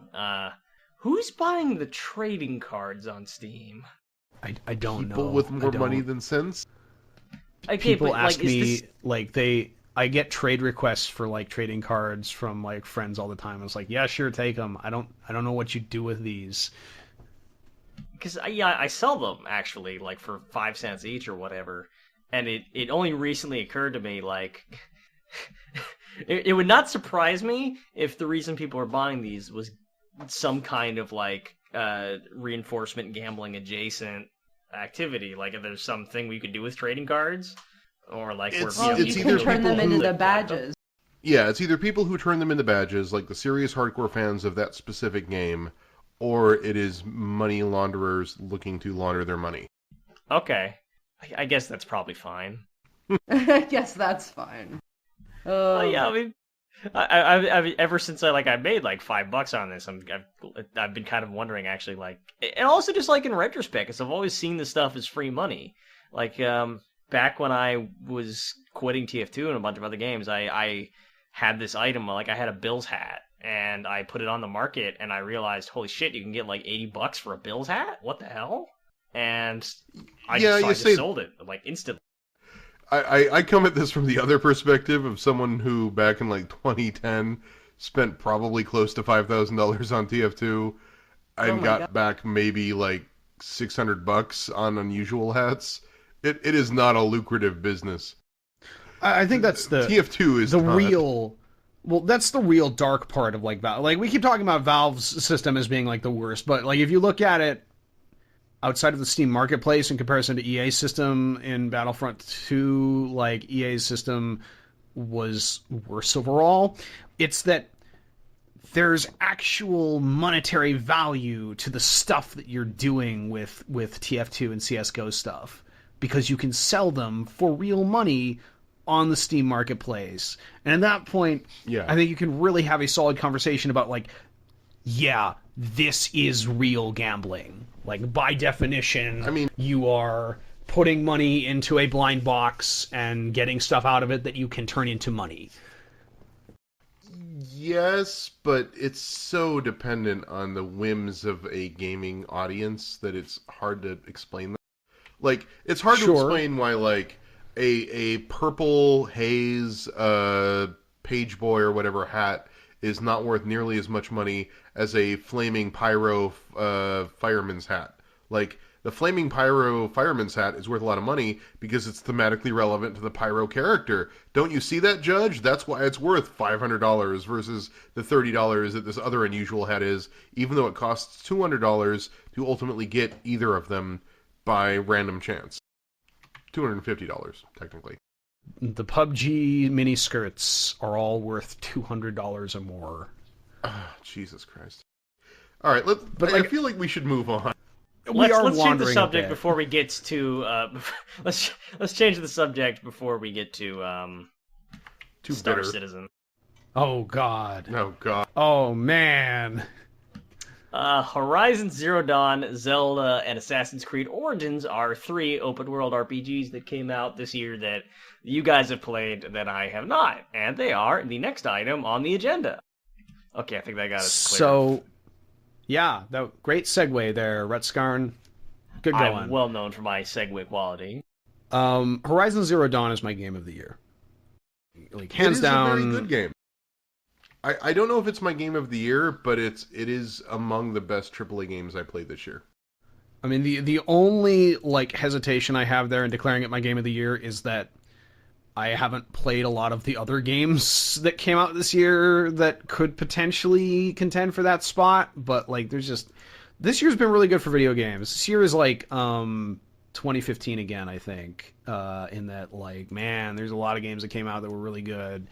Who's buying the trading cards on Steam? I don't know. People with more money than sense. Okay, People but, ask like, is me this... I get trade requests for like trading cards from like friends all the time. It's like, yeah, sure, take them. I don't know what you do with these. Because I sell them actually, like for 5 cents each or whatever, and it only recently occurred to me like it would not surprise me if the reason people are buying these was some kind of like reinforcement gambling adjacent activity, like if there's something we could do with trading cards, or like you can turn them into the badges. Yeah, it's either people who turn them into badges, like the serious hardcore fans of that specific game, or it is money launderers looking to launder their money. Okay. I guess that's probably fine. Yes, that's fine. Yeah, I mean, I've ever since I made like $5 on this, I've been kind of wondering actually, like, and also just like in retrospect, because I've always seen this stuff as free money. Like back when I was quitting TF2 and a bunch of other games, I had this item, like I had a Bills hat. And I put it on the market, and I realized, holy shit, you can get like $80 for a Bills hat? What the hell? And I just sold it like instantly. I come at this from the other perspective of someone who back in like 2010 spent probably close to $5,000 on TF2 and got back maybe like $600 on unusual hats. It is not a lucrative business. I think that's the TF2 is the real. Well, that's the real dark part of like Valve. Like we keep talking about Valve's system as being like the worst, but like if you look at it outside of the Steam marketplace in comparison to EA's system in Battlefront 2, like EA's system was worse overall. It's that there's actual monetary value to the stuff that you're doing with TF2 and CS:GO stuff, because you can sell them for real money on the Steam marketplace. And at that point, I think you can really have a solid conversation about like, yeah, this is real gambling. Like by definition, I mean, you are putting money into a blind box and getting stuff out of it that you can turn into money. Yes, but it's so dependent on the whims of a gaming audience that it's hard to explain that. Like, it's hard to explain why, like, a purple haze page boy or whatever hat is not worth nearly as much money as a flaming pyro fireman's hat. Like, the flaming pyro fireman's hat is worth a lot of money because it's thematically relevant to the pyro character. Don't you see that, Judge? That's why it's worth $500 versus the $30 that this other unusual hat is, even though it costs $200 to ultimately get either of them by random chance. $250, technically. The PUBG miniskirts are all worth $200 or more. Jesus Christ. All right, I feel like we should move on. Let's change the subject before we get to. Let's change the subject before we get to Star Citizen. Oh God. Oh God. Oh man. Horizon Zero Dawn, Zelda, and Assassin's Creed Origins are 3 open-world RPGs that came out this year that you guys have played that I have not, and they are the next item on the agenda. Okay, I think that got us clear. So, yeah, great segue there, Rutskarn. Good going. I'm well known for my segue quality. Horizon Zero Dawn is my game of the year. Like, hands down. It is a very good game. I don't know if it's my game of the year, but it is among the best AAA games I played this year. I mean, the only like hesitation I have there in declaring it my game of the year is that I haven't played a lot of the other games that came out this year that could potentially contend for that spot. But like, this year's been really good for video games. This year is like 2015 again, I think. In that, like, man, there's a lot of games that came out that were really good.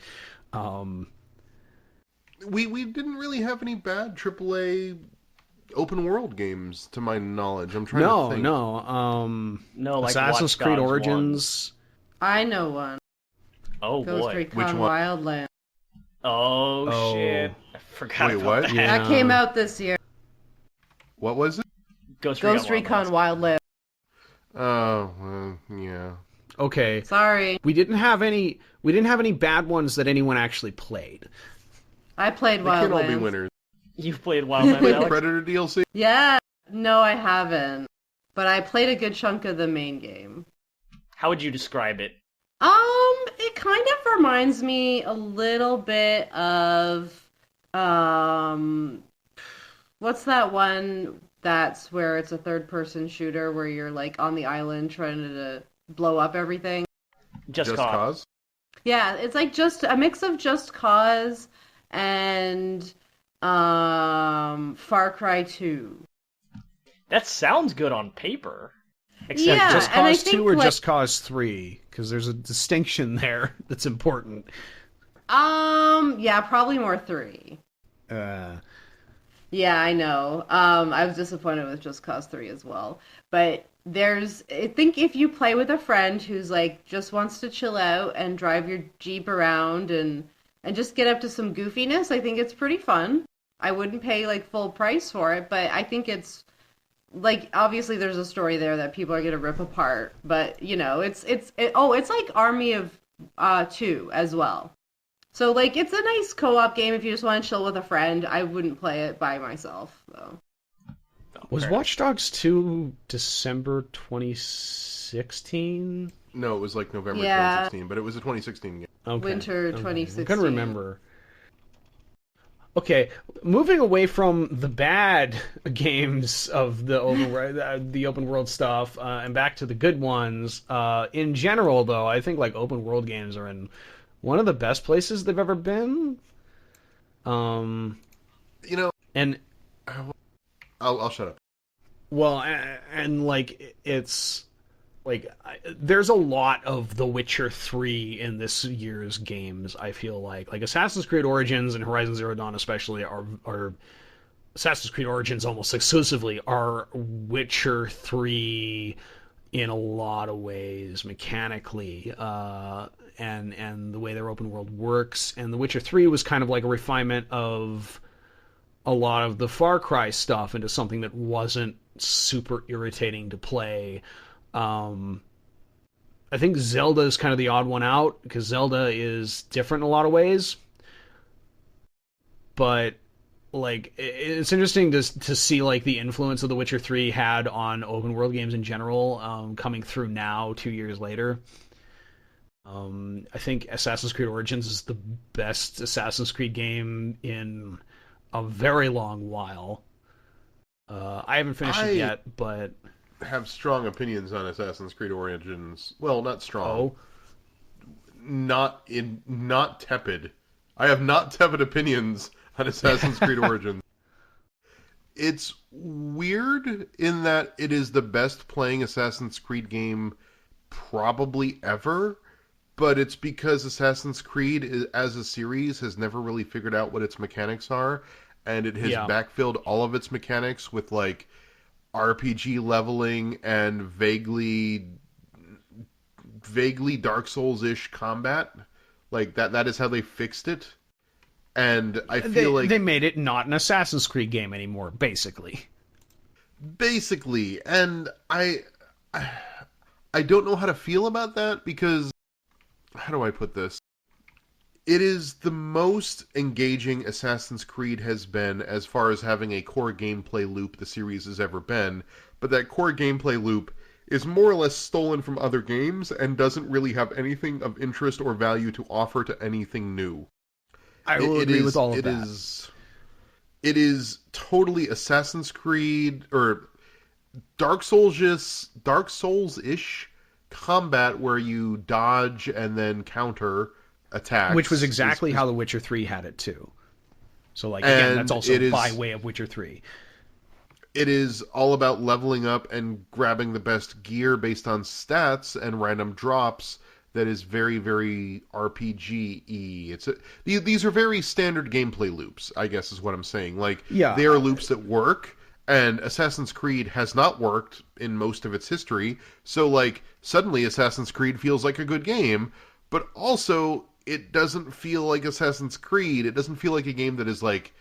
We didn't really have any bad AAA open world games, to my knowledge. I'm trying to think. No, like Assassin's Creed Origins. I know one. Oh Ghost boy, Recon which one? Wildlands. Oh shit! I forgot about what? that. Yeah. That came out this year. What was it? Ghost Recon Wildlands. Oh, well, yeah. Okay. Sorry. We didn't have any bad ones that anyone actually played. I played They can't all be Wildlands. winners. You've played Wildlands, Played Alex? Predator DLC? Yeah. No, I haven't. But I played a good chunk of the main game. How would you describe it? It kind of reminds me a little bit of, what's that one that's where it's a third-person shooter where you're, like, on the island trying to blow up everything? Just Cause. Yeah, it's like just a mix of Just Cause and, Far Cry 2. That sounds good on paper. Except Yeah, Just and I Cause think, 2 or like- Just Cause 3? Because there's a distinction there that's important. Yeah, probably more 3. Yeah, I know. I was disappointed with Just Cause 3 as well. But I think if you play with a friend who's like just wants to chill out and drive your Jeep around and just get up to some goofiness, I think it's pretty fun. I wouldn't pay like full price for it, but I think it's like obviously there's a story there that people are gonna rip apart, but you know, it's like Army of 2 as well. So, like, it's a nice co-op game if you just want to chill with a friend. I wouldn't play it by myself, though. Was Watch Dogs 2 December 2016? No, it was like November Yeah. 2016, but it was a 2016 game. Okay. Winter Okay. 2016. I couldn't remember. Okay, moving away from the bad games of the open world stuff and back to the good ones. In general, though, I think like open world games are in one of the best places they've ever been. You know, And I'll shut up. well, and like it's like there's a lot of The Witcher 3 in this year's games. I feel like Assassin's Creed Origins and Horizon Zero Dawn especially are Assassin's Creed Origins almost exclusively are Witcher 3 in a lot of ways mechanically. And the way their open world works. And The Witcher 3 was kind of like a refinement of a lot of the Far Cry stuff into something that wasn't super irritating to play. I think Zelda is kind of the odd one out, because Zelda is different in a lot of ways. But like it's interesting to see like the influence of The Witcher 3 had on open world games in general, coming through now 2 years later. I think Assassin's Creed Origins is the best Assassin's Creed game in a very long while. I haven't finished it yet, but have strong opinions on Assassin's Creed Origins. Well, not strong. Not tepid. I have not tepid opinions on Assassin's Creed Origins. It's weird in that it is the best playing Assassin's Creed game probably ever. But it's because Assassin's Creed as a series has never really figured out what its mechanics are, and it has backfilled all of its mechanics with like RPG leveling and vaguely Dark Souls-ish combat. Like that is how they fixed it. And I feel like they made it not an Assassin's Creed game anymore, basically. And I don't know how to feel about that, because how do I put this? It is the most engaging Assassin's Creed has been as far as having a core gameplay loop the series has ever been, but that core gameplay loop is more or less stolen from other games and doesn't really have anything of interest or value to offer to anything new. I will agree with all of that. It is totally Assassin's Creed or Dark Souls-ish combat where you dodge and then counter attacks. Which was exactly how The Witcher 3 had it too. So like again, that's also by way of Witcher 3. It is all about leveling up and grabbing the best gear based on stats and random drops. That is very, very RPG-y. These are very standard gameplay loops, I guess is what I'm saying. Like, they are loops that work, and Assassin's Creed has not worked in most of its history. So, like, suddenly Assassin's Creed feels like a good game, but also it doesn't feel like Assassin's Creed. It doesn't feel like a game that is, like,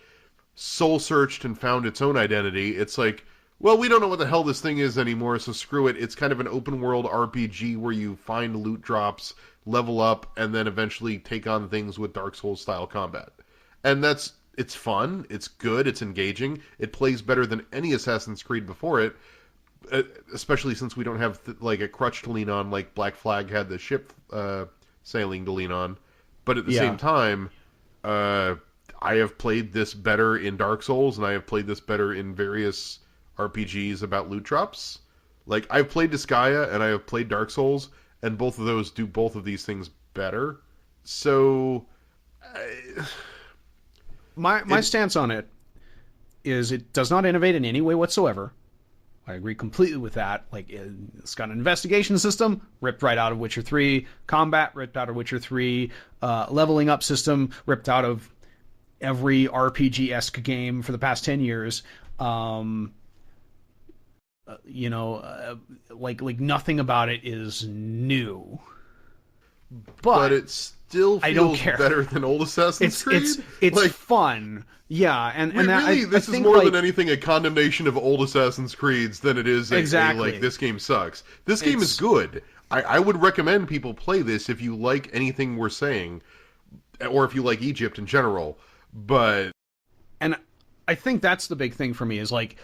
soul-searched and found its own identity. It's like, well, we don't know what the hell this thing is anymore, so screw it. It's kind of an open-world RPG where you find loot drops, level up, and then eventually take on things with Dark Souls-style combat. And that's it's fun, it's good, it's engaging, it plays better than any Assassin's Creed before it, especially since we don't have like a crutch to lean on like Black Flag had the ship sailing to lean on. But at the same time, I have played this better in Dark Souls, and I have played this better in various RPGs about loot drops. Like, I've played Disgaea, and I have played Dark Souls, and both of those do both of these things better. So... My stance on it is it does not innovate in any way whatsoever. I agree completely with that. Like, it's got an investigation system ripped right out of Witcher 3, combat ripped out of Witcher 3, leveling up system ripped out of every RPG-esque game for the past 10 years. Like nothing about it is new. But it still feels better than old Assassin's Creed. It's like, fun. Yeah, and really, this is more than anything a condemnation of old Assassin's Creeds than it is like, this game sucks. This game is good. I would recommend people play this if you like anything we're saying, or if you like Egypt in general. And I think that's the big thing for me is, like,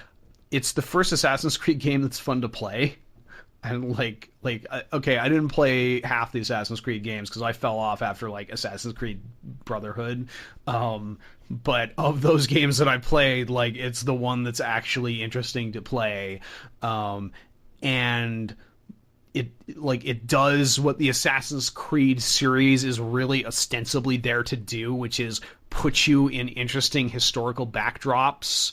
it's the first Assassin's Creed game that's fun to play. And okay, I didn't play half the Assassin's Creed games because I fell off after like Assassin's Creed Brotherhood. But of those games that I played, like, it's the one that's actually interesting to play. And it does what the Assassin's Creed series is really ostensibly there to do, which is put you in interesting historical backdrops.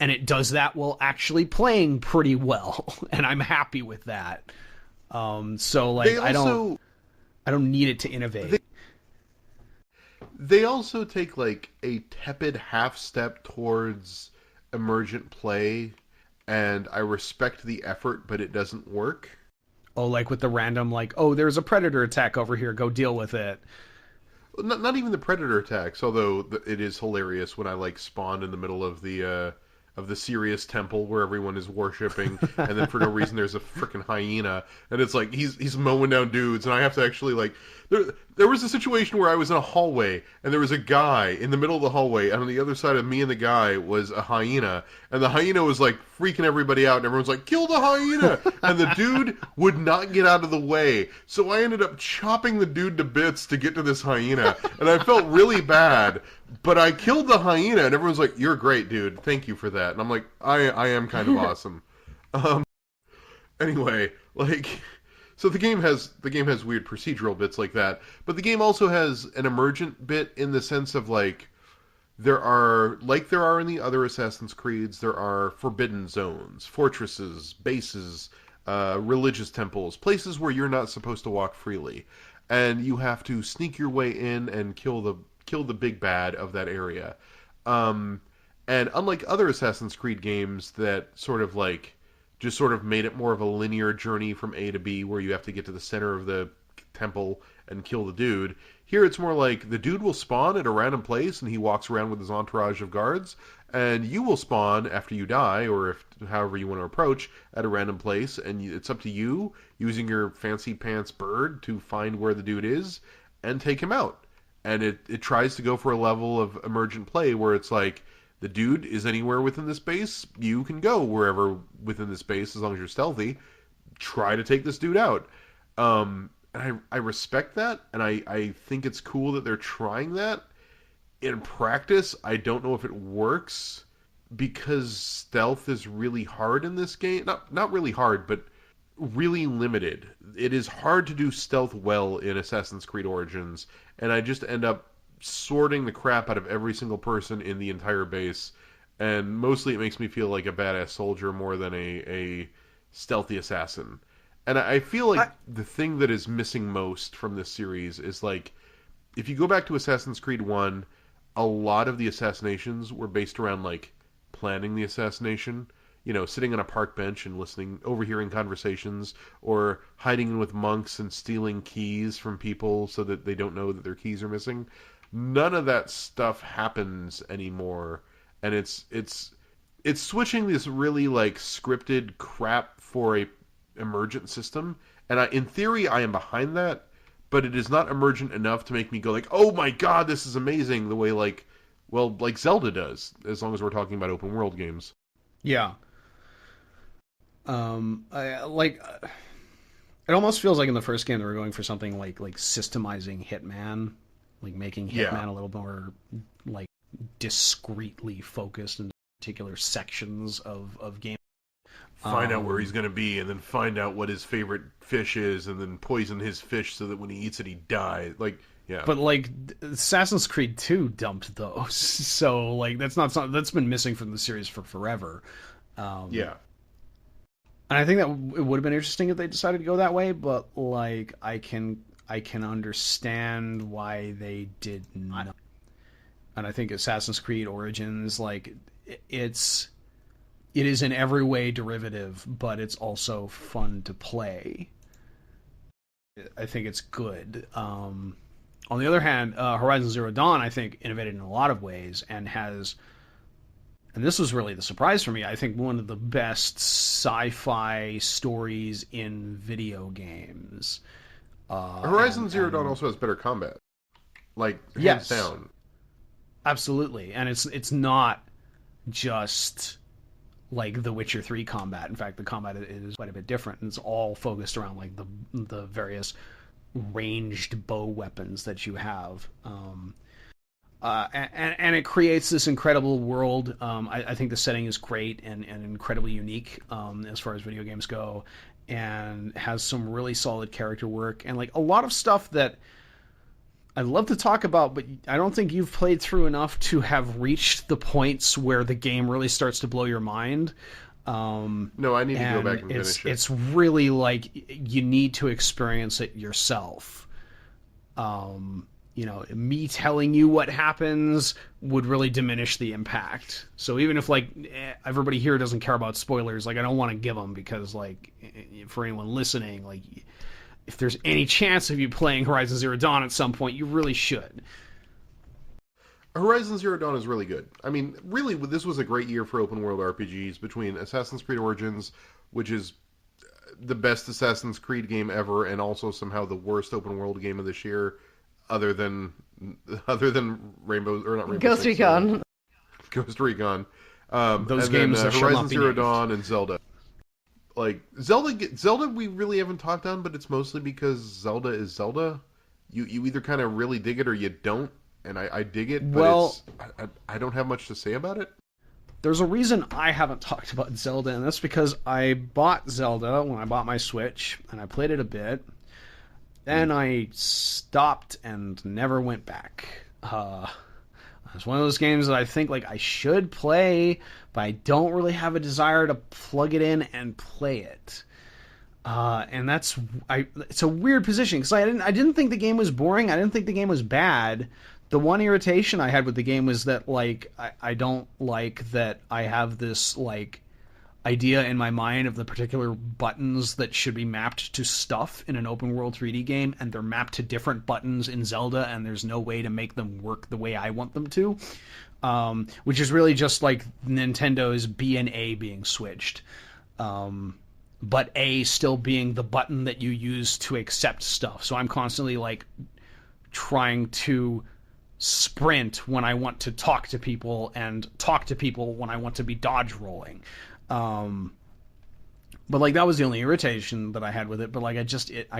And it does that while actually playing pretty well, and I'm happy with that. So like, I don't need it to innovate. They also take like a tepid half step towards emergent play, and I respect the effort, but it doesn't work. Oh, like with the random, like, oh, there's a predator attack over here, go deal with it. Not even the predator attacks, although it is hilarious when I like spawn in the middle of the Sirius temple where everyone is worshipping, and then for no reason there's a freaking hyena, and it's like he's mowing down dudes, and I have to actually like there was a situation where I was in a hallway and there was a guy in the middle of the hallway, and on the other side of me and the guy was a hyena, and the hyena was like freaking everybody out, and everyone's like, kill the hyena, and the dude would not get out of the way, so I ended up chopping the dude to bits to get to this hyena, and I felt really bad. But I killed the hyena, and everyone's like, you're great, dude. Thank you for that. And I'm like, I am kind of awesome. Anyway, like, so the game has weird procedural bits like that, but the game also has an emergent bit in the sense of, like, there are in the other Assassin's Creeds, there are forbidden zones, fortresses, bases, religious temples, places where you're not supposed to walk freely. And you have to sneak your way in and kill the big bad of that area. And unlike other Assassin's Creed games that sort of like just sort of made it more of a linear journey from A to B where you have to get to the center of the temple and kill the dude, here it's more like the dude will spawn at a random place and he walks around with his entourage of guards, and you will spawn after you die, or however you want to approach, at a random place, and it's up to you using your fancy pants bird to find where the dude is and take him out. And it tries to go for a level of emergent play where it's like, the dude is anywhere within the space, you can go wherever within the space as long as you're stealthy. Try to take this dude out. And I respect that, and I think it's cool that they're trying that. In practice, I don't know if it works, because stealth is really hard in this game. Not really hard, but really limited. It is hard to do stealth well in Assassin's Creed Origins, and I just end up sorting the crap out of every single person in the entire base, and mostly it makes me feel like a badass soldier more than a stealthy assassin. And I feel like the thing that is missing most from this series is, like, if you go back to Assassin's Creed 1, a lot of the assassinations were based around, like, planning the assassination. You know, sitting on a park bench and overhearing conversations, or hiding in with monks and stealing keys from people so that they don't know that their keys are missing. None of that stuff happens anymore, and it's switching this really like scripted crap for a emergent system. And in theory, I am behind that, but it is not emergent enough to make me go like, oh my god, this is amazing, the way like Well, like Zelda does, as long as we're talking about open world games. Yeah. It almost feels like in the first game they were going for something like systemizing Hitman, like making Hitman a little more like discreetly focused in particular sections of game. Find out where he's going to be, and then find out what his favorite fish is, and then poison his fish so that when he eats it, he dies. Like, yeah. But like Assassin's Creed 2 dumped those, so like that's not something that's been missing from the series for forever. Yeah. And I think that it would have been interesting if they decided to go that way, but like I can understand why they did not. And I think Assassin's Creed Origins, like it is in every way derivative, but it's also fun to play. I think it's good. On the other hand, Horizon Zero Dawn, I think, innovated in a lot of ways and has, and this was really the surprise for me, I think one of the best sci-fi stories in video games. Horizon Zero Dawn also has better combat. Like, hands down. Absolutely. And it's not just like The Witcher 3 combat. In fact, the combat is quite a bit different, and it's all focused around like the various ranged bow weapons that you have. And it creates this incredible world. I think the setting is great and incredibly unique as far as video games go, and has some really solid character work and like a lot of stuff that I'd love to talk about, but I don't think you've played through enough to have reached the points where the game really starts to blow your mind. No, I need to go back and finish it. It's really like you need to experience it yourself. Me telling you what happens would really diminish the impact. So even if like everybody here doesn't care about spoilers, like I don't want to give them, because like for anyone listening, like if there's any chance of you playing Horizon Zero Dawn at some point, you really should. Horizon Zero Dawn is really good. I mean, really, this was a great year for open world RPGs between Assassin's Creed Origins, which is the best Assassin's Creed game ever, and also somehow the worst open world game of this year, other than Rainbow, or not Rainbow Ghost Six, Recon. Ghost Recon. Those and games then, shall Horizon not be Zero named. Dawn and Zelda. Like Zelda, we really haven't talked on, but it's mostly because Zelda is Zelda. You either kind of really dig it or you don't, and I dig it, but I don't have much to say about it. There's a reason I haven't talked about Zelda, and that's because I bought Zelda when I bought my Switch, and I played it a bit. Then I stopped and never went back. It's one of those games that I think like I should play, but I don't really have a desire to plug it in and play it. And it's a weird position, because I didn't think the game was boring. I didn't think the game was bad. The one irritation I had with the game was that like I don't like that I have this like idea in my mind of the particular buttons that should be mapped to stuff in an open world 3D game, and they're mapped to different buttons in Zelda, and there's no way to make them work the way I want them to, which is really just like Nintendo's B and A being switched, but A still being the button that you use to accept stuff. So I'm constantly like trying to sprint when I want to talk to people, and talk to people when I want to be dodge rolling. But like that was the only irritation that I had with it. But like I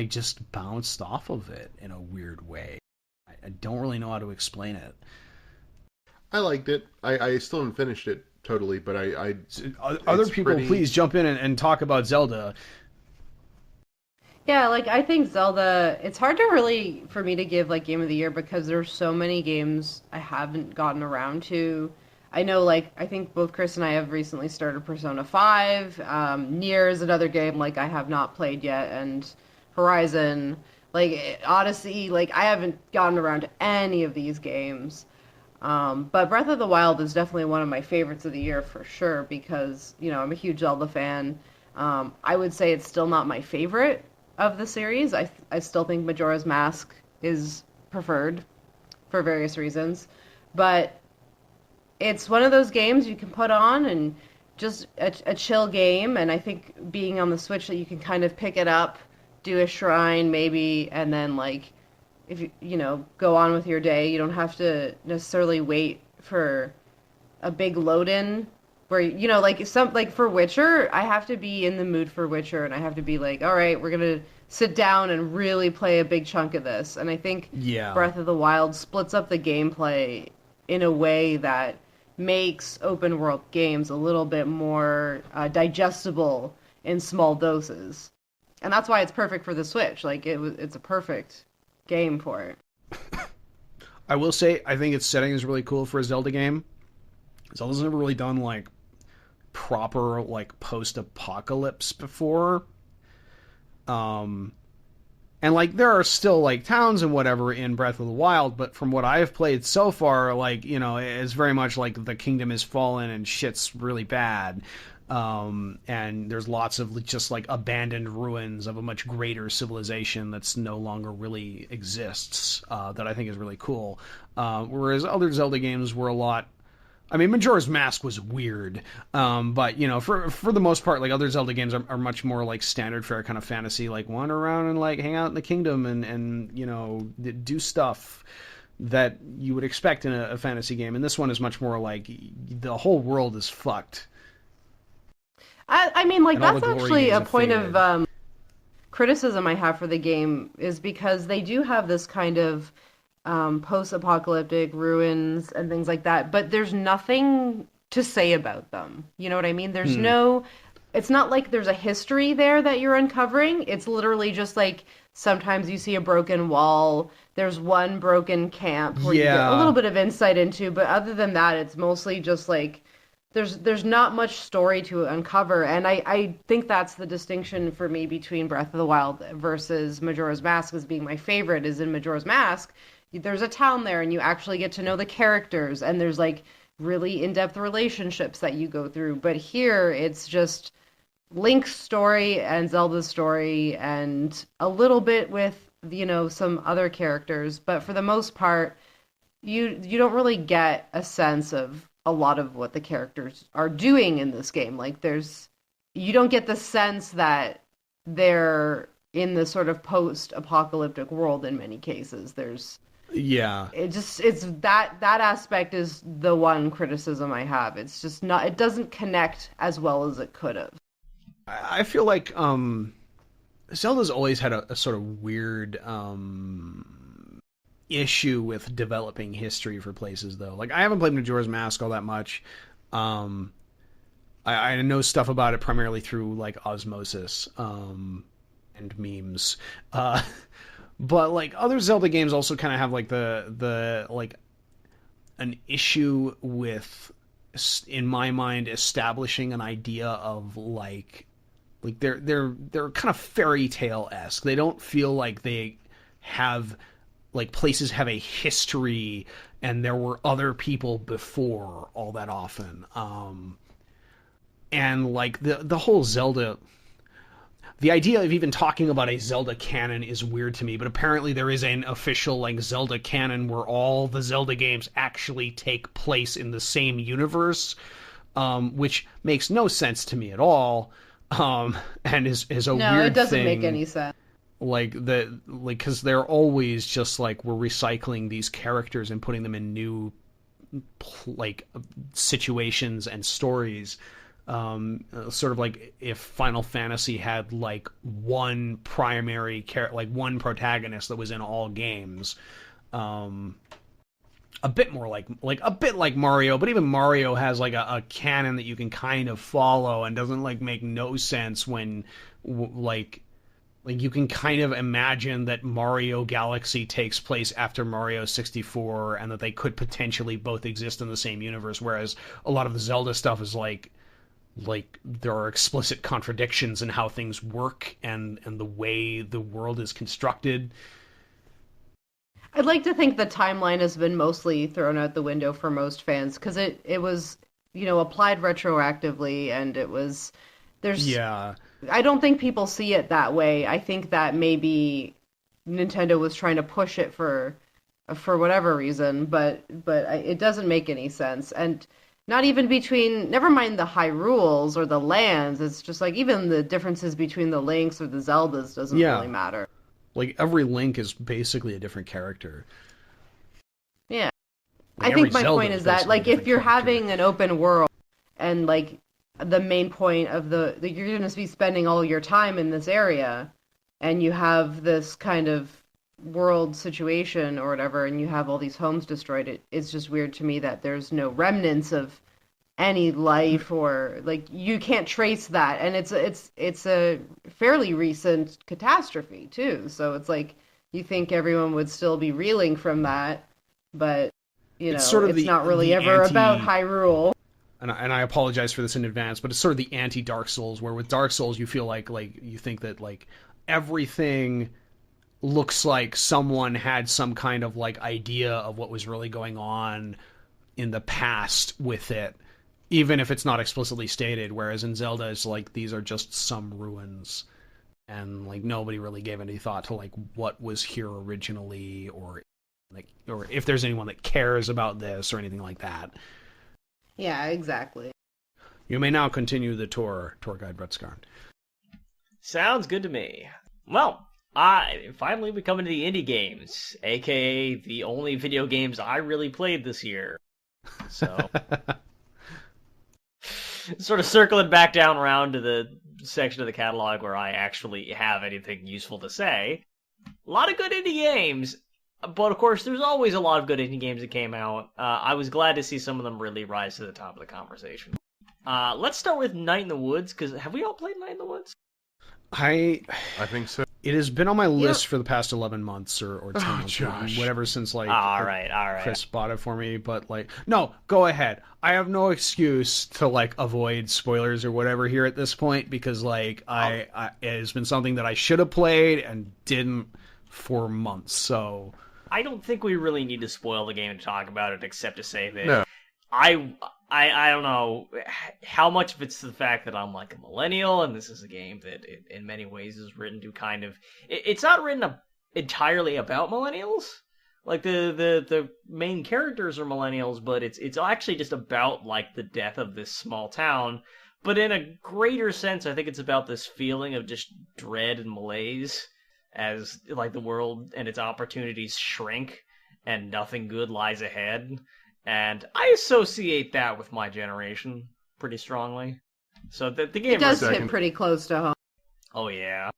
just bounced off of it in a weird way. I don't really know how to explain it. I liked it. I still haven't finished it totally, but other people, please jump in and talk about Zelda. Yeah, like I think Zelda, it's hard to really for me to give like game of the year, because there's so many games I haven't gotten around to. I know, like, I think both Chris and I have recently started Persona 5. Nier is another game, like, I have not played yet, and Horizon, like, Odyssey, like, I haven't gotten around to any of these games. But Breath of the Wild is definitely one of my favorites of the year for sure, because, I'm a huge Zelda fan. I would say it's still not my favorite of the series. I still think Majora's Mask is preferred for various reasons. But it's one of those games you can put on and just a chill game, and I think being on the Switch that you can kind of pick it up, do a shrine maybe, and then like if you go on with your day. You don't have to necessarily wait for a big load-in where, you know, like for Witcher, I have to be in the mood for Witcher, and I have to be like, all right, we're gonna sit down and really play a big chunk of this. And I think Breath of the Wild splits up the gameplay in a way that makes open world games a little bit more digestible in small doses. And that's why it's perfect for the Switch. Like it's a perfect game for it. I will say, I think its setting is really cool for a Zelda game. Zelda's never really done like proper like post-apocalypse before. And like there are still like towns and whatever in Breath of the Wild, but from what I've played so far, like, you know, it's very much like the kingdom has fallen and shit's really bad. And there's lots of just like abandoned ruins of a much greater civilization that's no longer really exists, that I think is really cool. Whereas other Zelda games were a lot, I mean, Majora's Mask was weird, but, you know, for the most part, like, other Zelda games are much more, like, standard fare kind of fantasy, like, wander around and, like, hang out in the kingdom and you know, do stuff that you would expect in a fantasy game. And this one is much more, like, the whole world is fucked. I mean, like, that's actually a point of criticism I have for the game, is because they do have this kind of post-apocalyptic ruins and things like that, but there's nothing to say about them. You know what I mean? There's no, it's not like there's a history there that you're uncovering. It's literally just like sometimes you see a broken wall, there's one broken camp where you get a little bit of insight into, but other than that, it's mostly just like there's not much story to uncover. And I think that's the distinction for me between Breath of the Wild versus Majora's Mask as being my favorite. Is in Majora's Mask, there's a town there and you actually get to know the characters, and there's like really in-depth relationships that you go through. But here it's just Link's story and Zelda's story and a little bit with, you know, some other characters, but for the most part you don't really get a sense of a lot of what the characters are doing in this game. Like you don't get the sense that they're in the sort of post-apocalyptic world in many cases. It's that aspect is the one criticism I have. It's just not, it doesn't connect as well as it could have. I feel like Zelda's always had a sort of weird issue with developing history for places, though. Like, I haven't played Majora's Mask all that much. I know stuff about it primarily through like osmosis and memes. But like other Zelda games also kind of have like the like an issue with, in my mind, establishing an idea of like they're kind of fairy tale-esque. They don't feel like they have, like, places have a history and there were other people before all that often. And like the whole Zelda, the idea of even talking about a Zelda canon is weird to me, but apparently there is an official like Zelda canon where all the Zelda games actually take place in the same universe, which makes no sense to me at all, and is a weird thing. No, it doesn't make any sense. Because they're always just like, we're recycling these characters and putting them in new like situations and stories. Sort of like if Final Fantasy had like one primary one protagonist that was in all games. A bit more like a bit like Mario, but even Mario has like a canon that you can kind of follow and doesn't like make no sense when like you can kind of imagine that Mario Galaxy takes place after Mario 64 and that they could potentially both exist in the same universe, whereas a lot of the Zelda stuff is like there are explicit contradictions in how things work and the way the world is constructed. I'd like to think the timeline has been mostly thrown out the window for most fans, because it was, you know, applied retroactively, and I don't think people see it that way. I think that maybe Nintendo was trying to push it for whatever reason, but it doesn't make any sense. And not even between, never mind the Hyrules or the lands, it's just like even the differences between the Links or the Zeldas doesn't really matter. Like every Link is basically a different character. Yeah. I think my point is that, like, if you're having an open world and, like, the main point of you're going to be spending all your time in this area, and you have this kind of world situation or whatever, and you have all these homes destroyed, it's just weird to me that there's no remnants of any life, or, like, you can't trace that. And it's a fairly recent catastrophe, too. So it's like, you think everyone would still be reeling from that, but, you know, it's not really ever about Hyrule. And I apologize for this in advance, but it's sort of the anti-Dark Souls, where with Dark Souls you feel like you think that, like, everything looks like someone had some kind of, like, idea of what was really going on in the past with it, even if it's not explicitly stated, whereas in Zelda it's like, these are just some ruins, and, like, nobody really gave any thought to, like, what was here originally, or if there's anyone that cares about this or anything like that. Yeah, exactly. You may now continue the tour guide Brett Scarn. Sounds good to me. Well, finally we come into the indie games, aka the only video games I really played this year. So, sort of circling back down around to the section of the catalog where I actually have anything useful to say. A lot of good indie games. But, of course, there's always a lot of good indie games that came out. I was glad to see some of them really rise to the top of the conversation. Let's start with Night in the Woods, because have we all played Night in the Woods? I think so. It has been on my list for the past 11 months or 10 months, or whatever, since, like, all right. Chris bought it for me. But, like, no, go ahead. I have no excuse to, like, avoid spoilers or whatever here at this point, because, like, it has been something that I should have played and didn't for months, so... I don't think we really need to spoil the game to talk about it, except to say that No. I don't know how much of it's the fact that I'm, like, a millennial, and this is a game that in many ways is written to kind of... It's not written entirely about millennials. Like, the main characters are millennials, but it's actually just about, like, the death of this small town. But in a greater sense, I think it's about this feeling of just dread and malaise as, like, the world and its opportunities shrink and nothing good lies ahead. And I associate that with my generation pretty strongly. So the game... It does hit pretty close to home. Oh, yeah.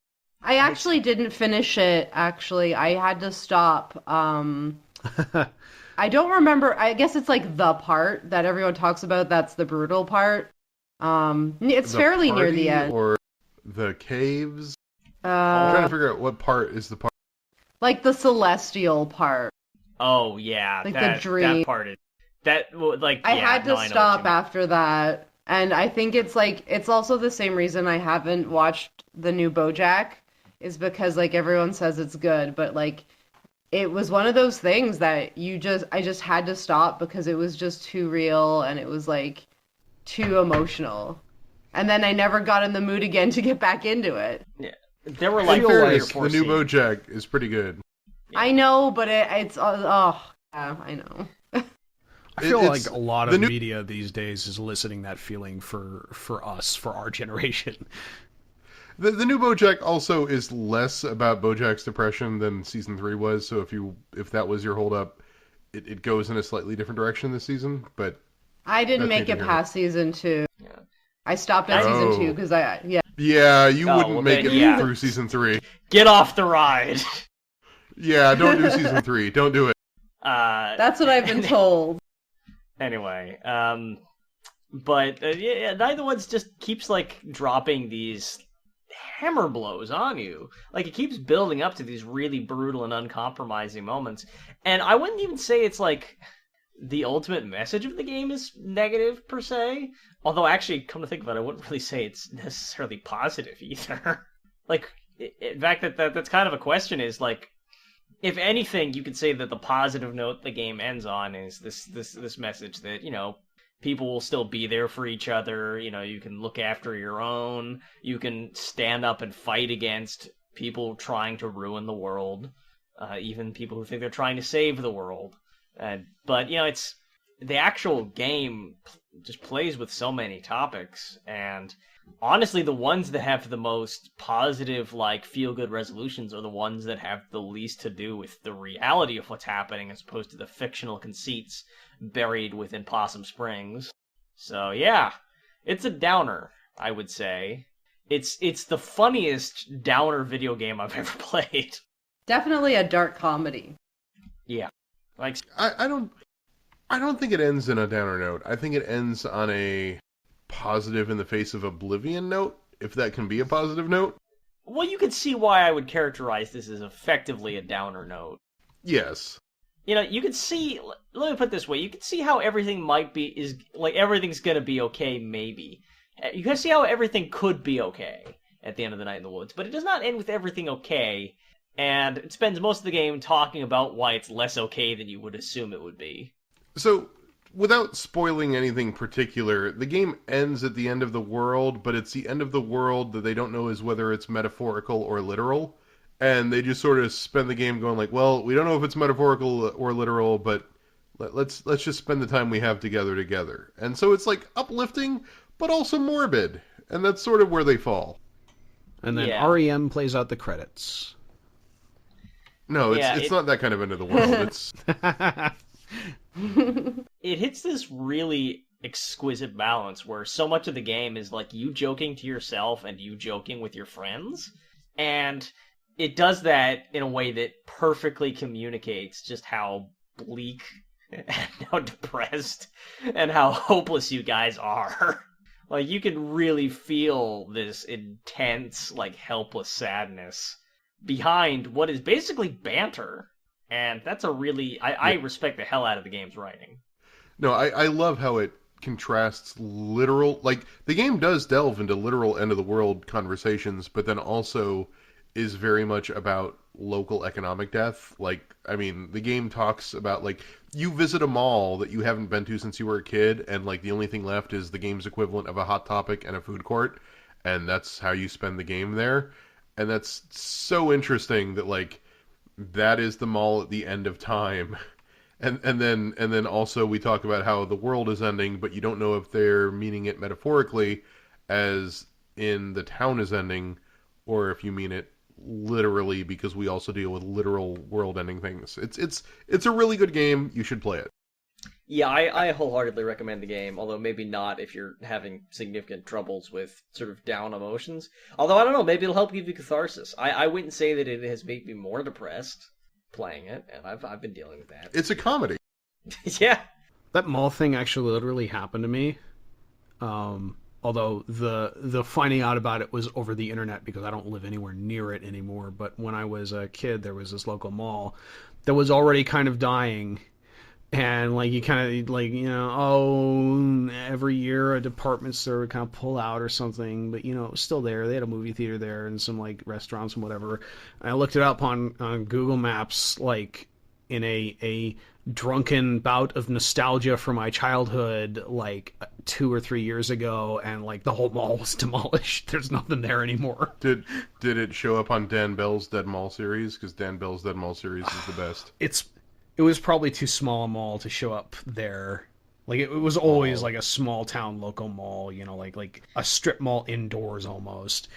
I actually didn't finish it, actually. I had to stop. I don't remember. I guess it's, like, the part that everyone talks about. That's the brutal part. It's fairly near the end. Or the caves? I'm trying to figure out what part is the part. Like the celestial part. Oh, yeah. Like the dream. That part is... I had to stop after that. And I think it's, like... It's also the same reason I haven't watched the new BoJack. Is because, like, everyone says it's good. But, like, it was one of those things that I just had to stop because it was just too real. And it was, like, too emotional. And then I never got in the mood again to get back into it. Yeah. There were, like, the new BoJack is pretty good. Yeah. I know, but it's yeah, I know. I feel like a lot of media these days is eliciting that feeling for us, for our generation. The new BoJack also is less about BoJack's depression than season 3 was. So if that was your holdup, it goes in a slightly different direction this season. But I didn't make it past season 2. Yeah. I stopped at season 2 because Yeah, you wouldn't make it through season 3. Get off the ride. Yeah, don't do season 3. Don't do it. That's what I've been told. Anyway, but Night of the Woods just keeps, like, dropping these hammer blows on you. Like, it keeps building up to these really brutal and uncompromising moments. And I wouldn't even say it's, like, the ultimate message of the game is negative, per se. Although, actually, come to think of it, I wouldn't really say it's necessarily positive, either. Like, in fact, that's kind of a question, is, like, if anything, you could say that the positive note the game ends on is this message that, you know, people will still be there for each other, you know, you can look after your own, you can stand up and fight against people trying to ruin the world, even people who think they're trying to save the world. But, you know, the actual game just plays with so many topics, and honestly, the ones that have the most positive, like, feel-good resolutions are the ones that have the least to do with the reality of what's happening, as opposed to the fictional conceits buried within Possum Springs. So, yeah, it's a downer, I would say. It's the funniest downer video game I've ever played. Definitely a dark comedy. Yeah. Like, I don't think it ends in a downer note. I think it ends on a positive in the face of oblivion note, if that can be a positive note. well, you can see why I would characterize this as effectively a downer note. Yes. You know, you can see, let me put it this way, you can see how everything everything's gonna be okay, maybe. You can see how everything could be okay at the end of the Night in the Woods, but it does not end with everything okay, and it spends most of the game talking about why it's less okay than you would assume it would be. So, without spoiling anything particular, the game ends at the end of the world, but it's the end of the world that they don't know is whether it's metaphorical or literal. And they just sort of spend the game going like, well, we don't know if it's metaphorical or literal, but let's just spend the time we have together. And so it's like uplifting, but also morbid. And that's sort of where they fall. And then Yeah. REM plays out the credits. No, it's not that kind of end of the world. It's It hits this really exquisite balance where so much of the game is like you joking to yourself and you joking with your friends. And it does that in a way that perfectly communicates just how bleak and how depressed and how hopeless you guys are. Like, you can really feel this intense, like, helpless sadness behind what is basically banter. And that's a really... I respect the hell out of the game's writing. No, I love how it contrasts literal... Like, the game does delve into literal end-of-the-world conversations, but then also is very much about local economic death. Like, I mean, the game talks about, like, you visit a mall that you haven't been to since you were a kid, and, like, the only thing left is the game's equivalent of a Hot Topic and a food court, and that's how you spend the game there. And that's so interesting that, like, that is the mall at the end of time. And then also we talk about how the world is ending, but you don't know if they're meaning it metaphorically, as in the town is ending, or if you mean it literally, because we also deal with literal world-ending things. It's a really good game. You should play it. Yeah, I wholeheartedly recommend the game, although maybe not if you're having significant troubles with sort of down emotions. Although, I don't know, maybe it'll help give you catharsis. I wouldn't say that it has made me more depressed playing it, and I've been dealing with that. It's a comedy. Yeah. That mall thing actually literally happened to me. Although the finding out about it was over the internet because I don't live anywhere near it anymore. But when I was a kid, there was this local mall that was already kind of dying. And, like, you kind of, like, you know, every year a department store would kind of pull out or something. But, you know, it was still there. They had a movie theater there and some, like, restaurants and whatever. And I looked it up on Google Maps, like, in a drunken bout of nostalgia for my childhood, like, 2 or 3 years ago. And, like, the whole mall was demolished. There's nothing there anymore. Did it show up on Dan Bell's Dead Mall series? Because Dan Bell's Dead Mall series is the best. It was probably too small a mall to show up there. Like, it was always like a small town local mall, you know, like a strip mall indoors almost.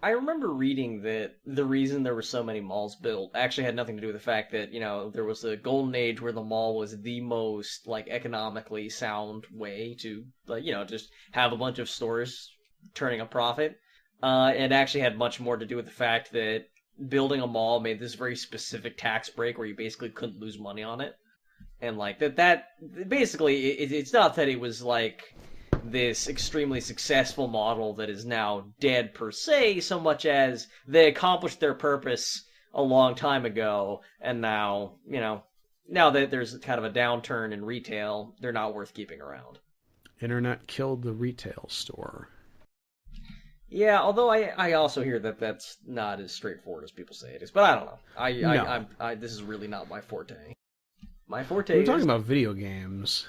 I remember reading that the reason there were so many malls built actually had nothing to do with the fact that, you know, there was a golden age where the mall was the most, like, economically sound way to, like, you know, just have a bunch of stores turning a profit. It actually had much more to do with the fact that building a mall made this very specific tax break where you basically couldn't lose money on it. And, like, that basically, it's not that it was, like, this extremely successful model that is now dead per se, so much as they accomplished their purpose a long time ago, and now, you know, now that there's kind of a downturn in retail, they're not worth keeping around. Internet killed the retail store. Yeah, although I also hear that that's not as straightforward as people say it is, but I don't know. I this is really not my forte. My forte. We're talking about video games.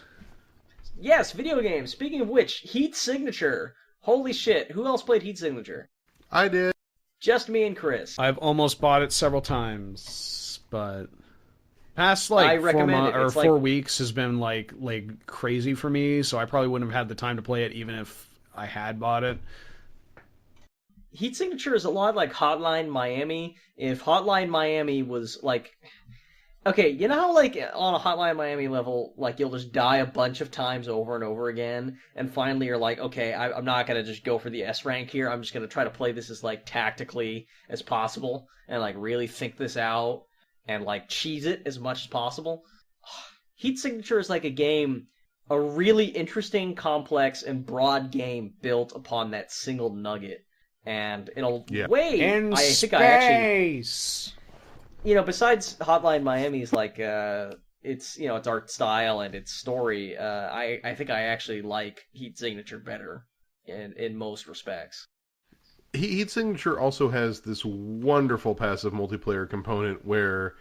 Yes, video games. Speaking of which, Heat Signature. Holy shit! Who else played Heat Signature? I did. Just me and Chris. I've almost bought it several times, but Past I like recommend it. It's 4 weeks has been like crazy for me, so I probably wouldn't have had the time to play it even if I had bought it. Heat Signature is a lot like Hotline Miami. If Hotline Miami was like, okay, you know how like on a Hotline Miami level, like you'll just die a bunch of times over and over again, and finally you're like, okay, I'm not gonna just go for the S rank here. I'm just gonna try to play this as like tactically as possible and like really think this out and like cheese it as much as possible. Heat Signature is like a game, a really interesting, complex, and broad game built upon that single nugget. And in a way, In I space. think I actually, besides Hotline Miami's like its its art style and its story, I think I actually like Heat Signature better in most respects. Heat Signature also has this wonderful passive multiplayer component where,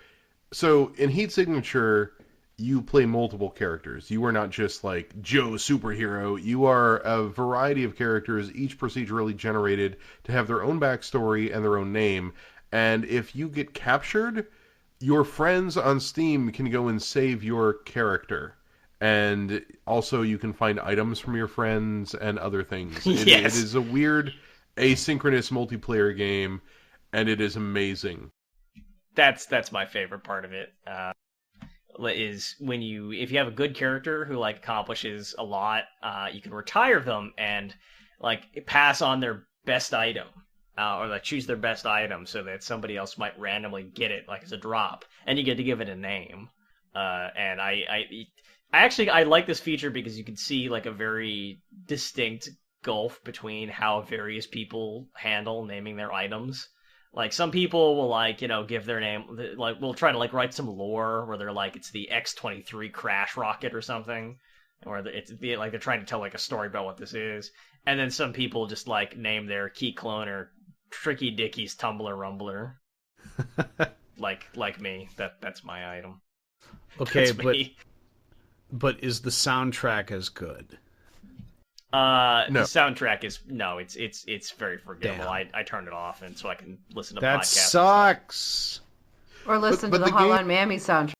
so in Heat Signature, you play multiple characters. You are not just like Joe Superhero. You are a variety of characters, each procedurally generated to have their own backstory and their own name. And if you get captured, your friends on Steam can go and save your character. And also you can find items from your friends and other things. It is a weird asynchronous multiplayer game, and it is amazing. That's my favorite part of it. Is when if you have a good character who like accomplishes a lot, you can retire them and like pass on their best item, or like choose their best item so that somebody else might randomly get it like as a drop, and you get to give it a name. And I like this feature because you can see like a very distinct gulf between how various people handle naming their items. Like, some people will, give their name, will try to, write some lore where they're like, it's the X-23 crash rocket or something, or they're trying to tell, a story about what this is. And then some people just, name their key cloner Tricky Dickie's Tumbler Rumbler. like me. That's my item. Okay, but is the soundtrack as good? No. The soundtrack is it's very forgettable. I turned it off and so I can listen to podcasts. That sucks. Or listen to the Hotline Miami soundtrack.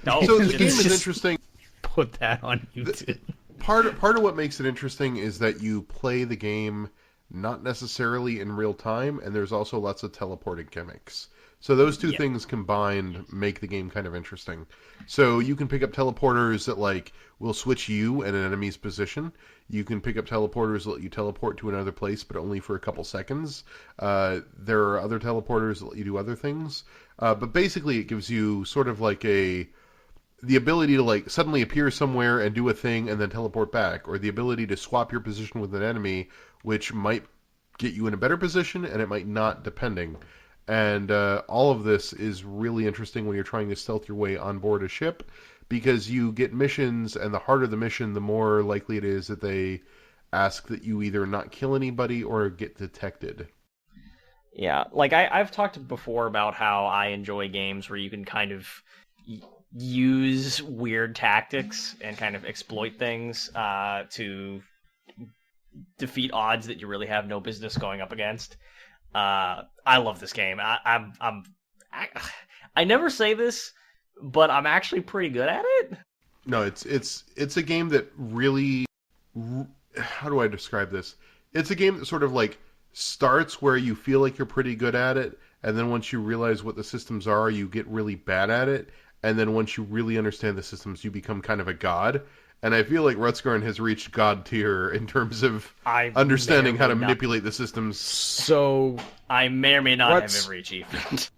No, so the game is interesting. Put that on YouTube. Part of what makes it interesting is that you play the game not necessarily in real time, and there's also lots of teleporting gimmicks. So those two things combined make the game kind of interesting. So you can pick up teleporters that will switch you and an enemy's position. You can pick up teleporters that let you teleport to another place, but only for a couple seconds. There are other teleporters that let you do other things. But basically it gives you sort of the ability to suddenly appear somewhere and do a thing and then teleport back, or the ability to swap your position with an enemy, which might get you in a better position and it might not, depending. And all of this is really interesting when you're trying to stealth your way on board a ship, because you get missions, and the harder the mission, the more likely it is that they ask that you either not kill anybody or get detected. Yeah, I've talked before about how I enjoy games where you can kind of use weird tactics and kind of exploit things to defeat odds that you really have no business going up against. I love this game. I never say this, but I'm actually pretty good at it. No, it's a game that really, how do I describe this? It's a game that sort of starts where you feel like you're pretty good at it, and then once you realize what the systems are, you get really bad at it, and then once you really understand the systems, you become kind of a god. And I feel like Rutskarn has reached god tier in terms of understanding how to manipulate the systems. So I may or may not have every achievement.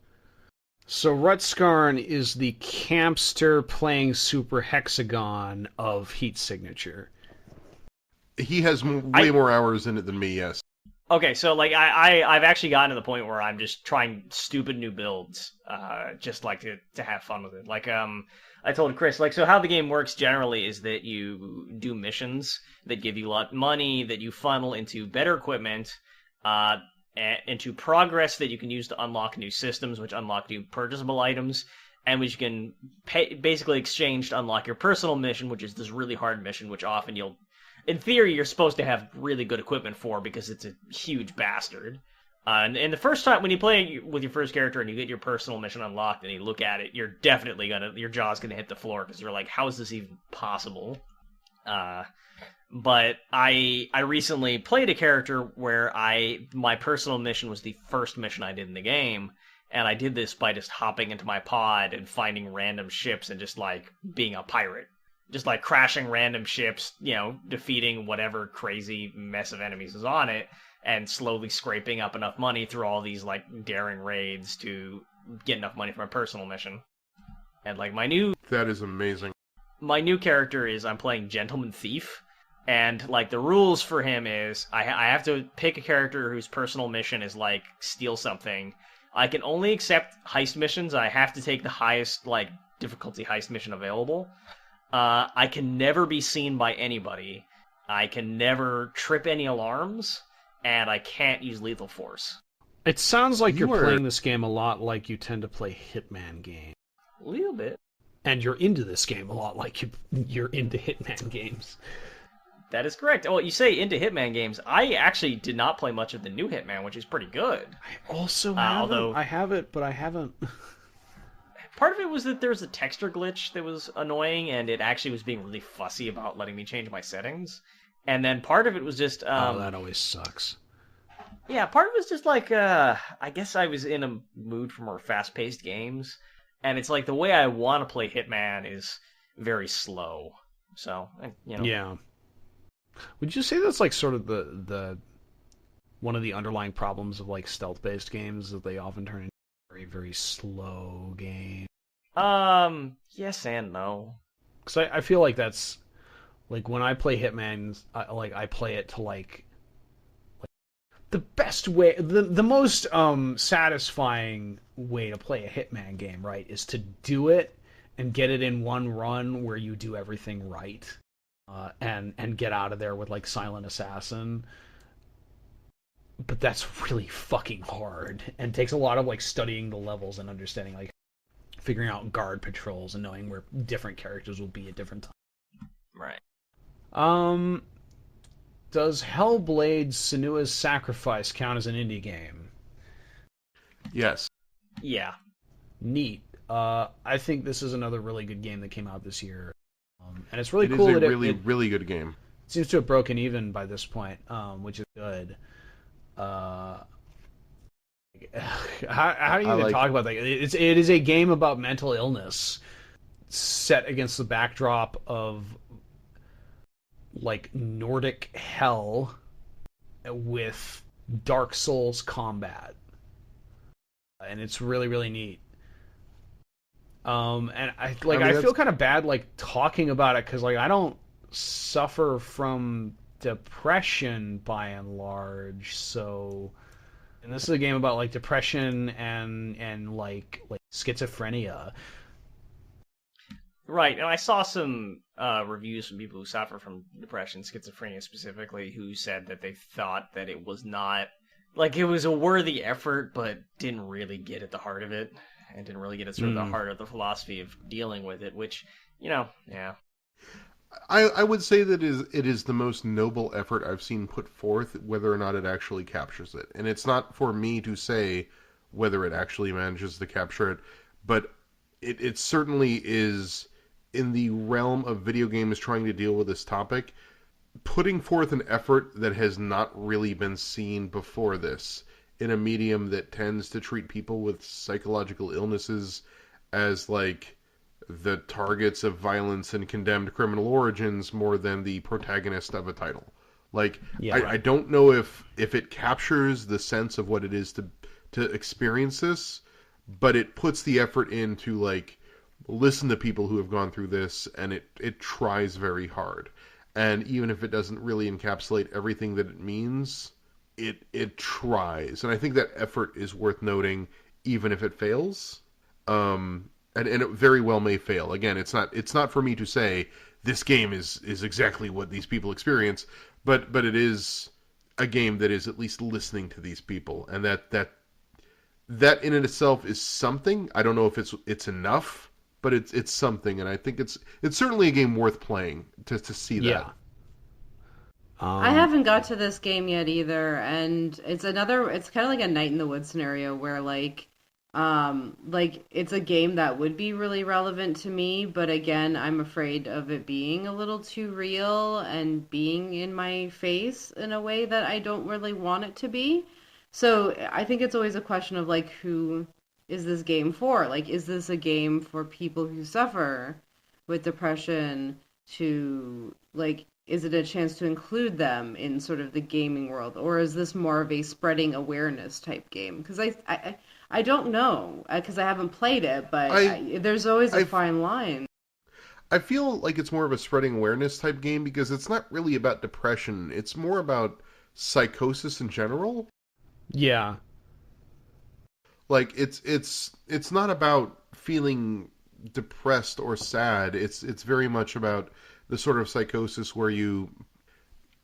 So Rutskarn is the campster playing Super Hexagon of Heat Signature. He has way more hours in it than me, yes. Okay, so I've actually gotten to the point where I'm just trying stupid new builds, just to have fun with it. I told Chris, so how the game works generally is that you do missions that give you a lot of money, that you funnel into better equipment, into progress that you can use to unlock new systems, which unlock new purchasable items, and which you can basically exchange to unlock your personal mission, which is this really hard mission, which often in theory, you're supposed to have really good equipment for because it's a huge bastard. And the first time when you play with your first character and you get your personal mission unlocked and you look at it, you're definitely your jaw's gonna hit the floor because you're like, how is this even possible? But I recently played a character where my personal mission was the first mission I did in the game, and I did this by just hopping into my pod and finding random ships and just like being a pirate. Just like crashing random ships, defeating whatever crazy mess of enemies is on it, and slowly scraping up enough money through all these like daring raids to get enough money for my personal mission. And like That is amazing. My new character is I'm playing Gentleman Thief, and like the rules for him is I have to pick a character whose personal mission is like steal something. I can only accept heist missions. I have to take the highest like difficulty heist mission available. I can never be seen by anybody. I can never trip any alarms, and I can't use lethal force. It sounds like you're playing this game a lot like you tend to play Hitman games. A little bit. And you're into this game a lot like you're into Hitman games. That is correct. Oh, you say into Hitman games. I actually did not play much of the new Hitman, which is pretty good. I also haven't. I have it, but I haven't. Part of it was that there was a texture glitch that was annoying, and it actually was being really fussy about letting me change my settings. And then part of it was just... that always sucks. Yeah, part of it was just like, I guess I was in a mood for more fast-paced games. And it's like the way I want to play Hitman is very slow. So, Yeah. Would you say that's like sort of the one of the underlying problems of like stealth-based games, that they often turn into very, very slow games? Yes and no. Because I feel like that's like when I play Hitman, I play it to like the best way, the most satisfying way to play a Hitman game, right, is to do it and get it in one run where you do everything right, and get out of there with like Silent Assassin. But that's really fucking hard and takes a lot of like studying the levels and understanding, like figuring out guard patrols and knowing where different characters will be at different times. Right. Does Hellblade: Senua's Sacrifice count as an indie game? Yes. Yeah. Neat. I think this is another really good game that came out this year, and it's really cool. It is that a really good game. It seems to have broken even by this point, which is good. How do you even talk about that? It is a game about mental illness set against the backdrop of like Nordic hell with Dark Souls combat, and it's really, really neat. And I feel kind of bad like talking about it because like I don't suffer from depression by and large, so, and this is a game about like depression and like schizophrenia. Right, and I saw some reviews from people who suffer from depression, schizophrenia specifically, who said that they thought that it was not, like, it was a worthy effort, but didn't really get at the heart of it, and didn't really get at sort of the heart of the philosophy of dealing with it, which, yeah. I would say that it is the most noble effort I've seen put forth, whether or not it actually captures it. And it's not for me to say whether it actually manages to capture it, but it certainly is in the realm of video games trying to deal with this topic, putting forth an effort that has not really been seen before this in a medium that tends to treat people with psychological illnesses as like the targets of violence and condemned criminal origins more than the protagonist of a title. Like, yeah, I don't know if it captures the sense of what it is to experience this, but it puts the effort in to like listen to people who have gone through this, and it tries very hard. And even if it doesn't really encapsulate everything that it means, it tries. And I think that effort is worth noting, even if it fails. And it very well may fail. Again, it's not for me to say this game is exactly what these people experience, but it is a game that is at least listening to these people, and that in and itself is something. I don't know if it's enough, but it's something, and I think it's certainly a game worth playing to see that. I haven't got to this game yet either, and it's kind of like a Night in the Woods scenario where like it's a game that would be really relevant to me, but again, I'm afraid of it being a little too real and being in my face in a way that I don't really want it to be. So I think it's always a question of like, who is this game for? Like, is this a game for people who suffer with depression to like, is it a chance to include them in sort of the gaming world, or is this more of a spreading awareness type game? Because I don't know because I haven't played it, but there's always a fine line. I feel like it's more of a spreading awareness type game because it's not really about depression. It's more about psychosis in general. Yeah. Like it's not about feeling depressed or sad. It's very much about the sort of psychosis where you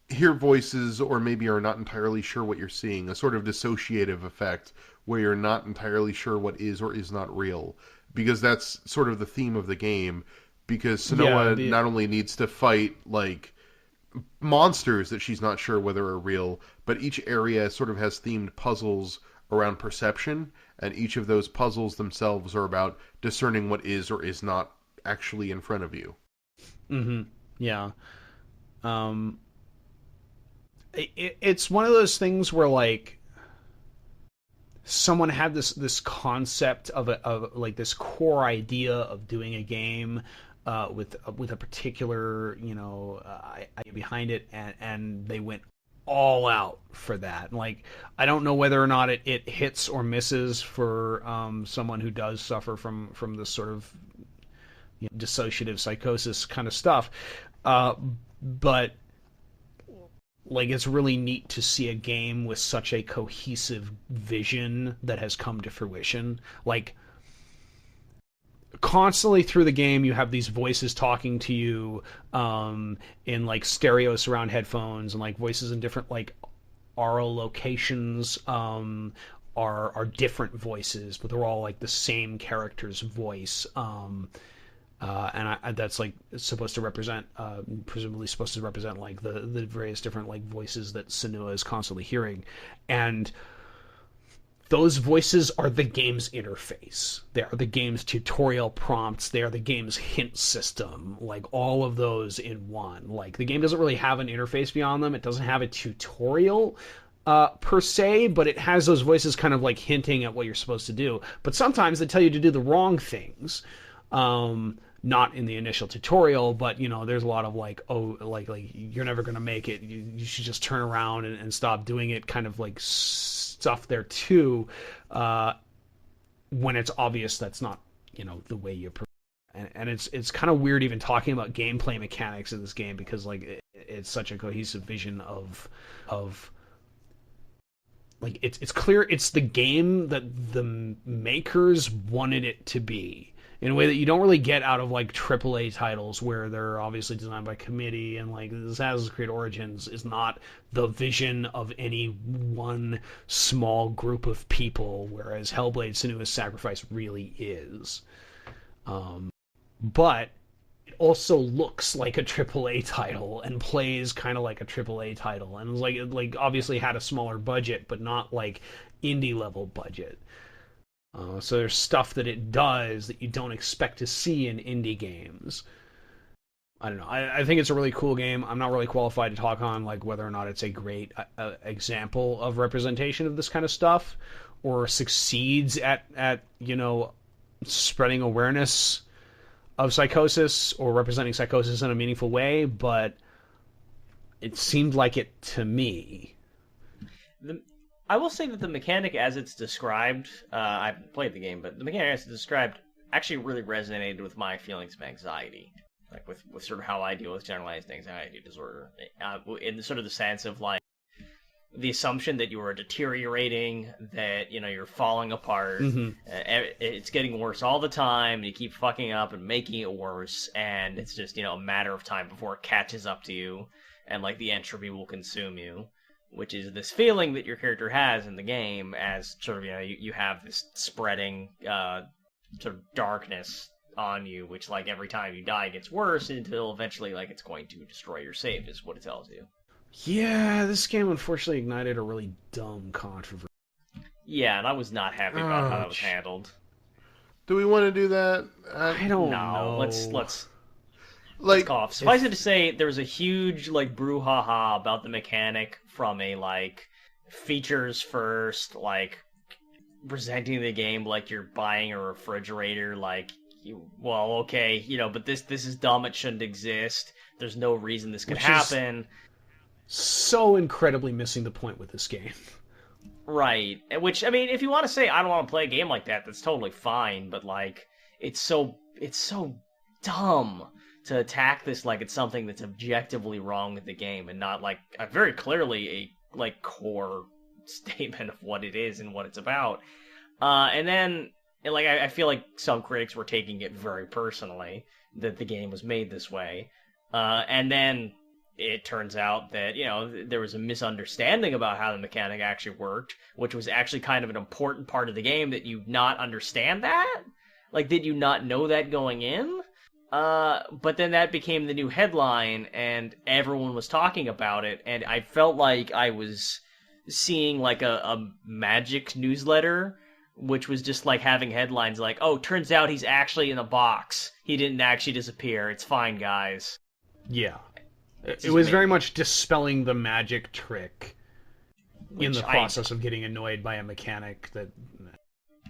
hear voices or maybe are not entirely sure what you're seeing, a sort of dissociative effect where you're not entirely sure what is or is not real, because that's sort of the theme of the game, because Senua not only needs to fight like monsters that she's not sure whether are real, but each area sort of has themed puzzles around perception, and each of those puzzles themselves are about discerning what is or is not actually in front of you. Mm-hmm. Yeah. It's one of those things where like someone had this concept of like this core idea of doing a game with a particular idea behind it, and they went all out for that. Like, I don't know whether or not it hits or misses for someone who does suffer from this sort of dissociative psychosis kind of stuff, but like, it's really neat to see a game with such a cohesive vision that has come to fruition. Like, constantly through the game you have these voices talking to you in like stereo surround headphones, and like voices in different like aural locations are different voices, but they're all like the same character's voice. And that's like supposed to represent, presumably supposed to represent like the various different like voices that Senua is constantly hearing, and those voices are the game's interface. They are the game's tutorial prompts. They are the game's hint system. Like, all of those in one. Like, the game doesn't really have an interface beyond them. It doesn't have a tutorial per se, but it has those voices kind of like hinting at what you're supposed to do. But sometimes they tell you to do the wrong things. Not in the initial tutorial, but there's a lot of like, oh, like you're never gonna make it. You should just turn around and stop doing it. Kind of like stuff there too, when it's obvious that's not the way you. And it's kind of weird even talking about gameplay mechanics in this game, because like it's such a cohesive vision of like it's clear it's the game that the makers wanted it to be, in a way that you don't really get out of like AAA titles, where they're obviously designed by committee, and like Assassin's Creed Origins is not the vision of any one small group of people, whereas Hellblade: Senua's Sacrifice really is. But it also looks like a AAA title and plays kind of like a AAA title, and it like obviously had a smaller budget, but not like indie level budget. So there's stuff that it does that you don't expect to see in indie games. I don't know. I think it's a really cool game. I'm not really qualified to talk on like whether or not it's a great example of representation of this kind of stuff, or succeeds at spreading awareness of psychosis or representing psychosis in a meaningful way. But it seemed like it to me. I will say that the mechanic as it's described, I haven't played the game, but the mechanic as it's described actually really resonated with my feelings of anxiety. Like with sort of how I deal with generalized anxiety disorder. In sort of the sense of like the assumption that you are deteriorating, that, you're falling apart, it's getting worse all the time, and you keep fucking up and making it worse, and it's just, a matter of time before it catches up to you, and like the entropy will consume you. Which is this feeling that your character has in the game, as sort of, you have this spreading sort of darkness on you, which like every time you die gets worse until eventually like it's going to destroy your save, is what it tells you. Yeah, this game unfortunately ignited a really dumb controversy. Yeah, and I was not happy about how that was handled. Do we want to do that? I don't No, know. let's Like, go off. Suffice it to say, there was a huge like brouhaha about the mechanic from a like features first, like presenting the game like you're buying a refrigerator, like well, okay, but this is dumb. It shouldn't exist. There's no reason this could happen. So incredibly missing the point with this game. Right. Which, I mean, if you want to say I don't want to play a game like that, that's totally fine. But like, it's so dumb to attack this like it's something that's objectively wrong with the game and not like very clearly a like core statement of what it is and what it's about. And then like I feel like some critics were taking it very personally that the game was made this way. And then it turns out that, there was a misunderstanding about how the mechanic actually worked, which was actually kind of an important part of the game. That you not understand that? Like, did you not know that going in? But then that became the new headline, and everyone was talking about it, and I felt like I was seeing, like, a Magic newsletter, which was just, like, having headlines like, oh, turns out he's actually in a box. He didn't actually disappear. It's fine, guys. Yeah. It was very much dispelling the magic trick in the process of getting annoyed by a mechanic that...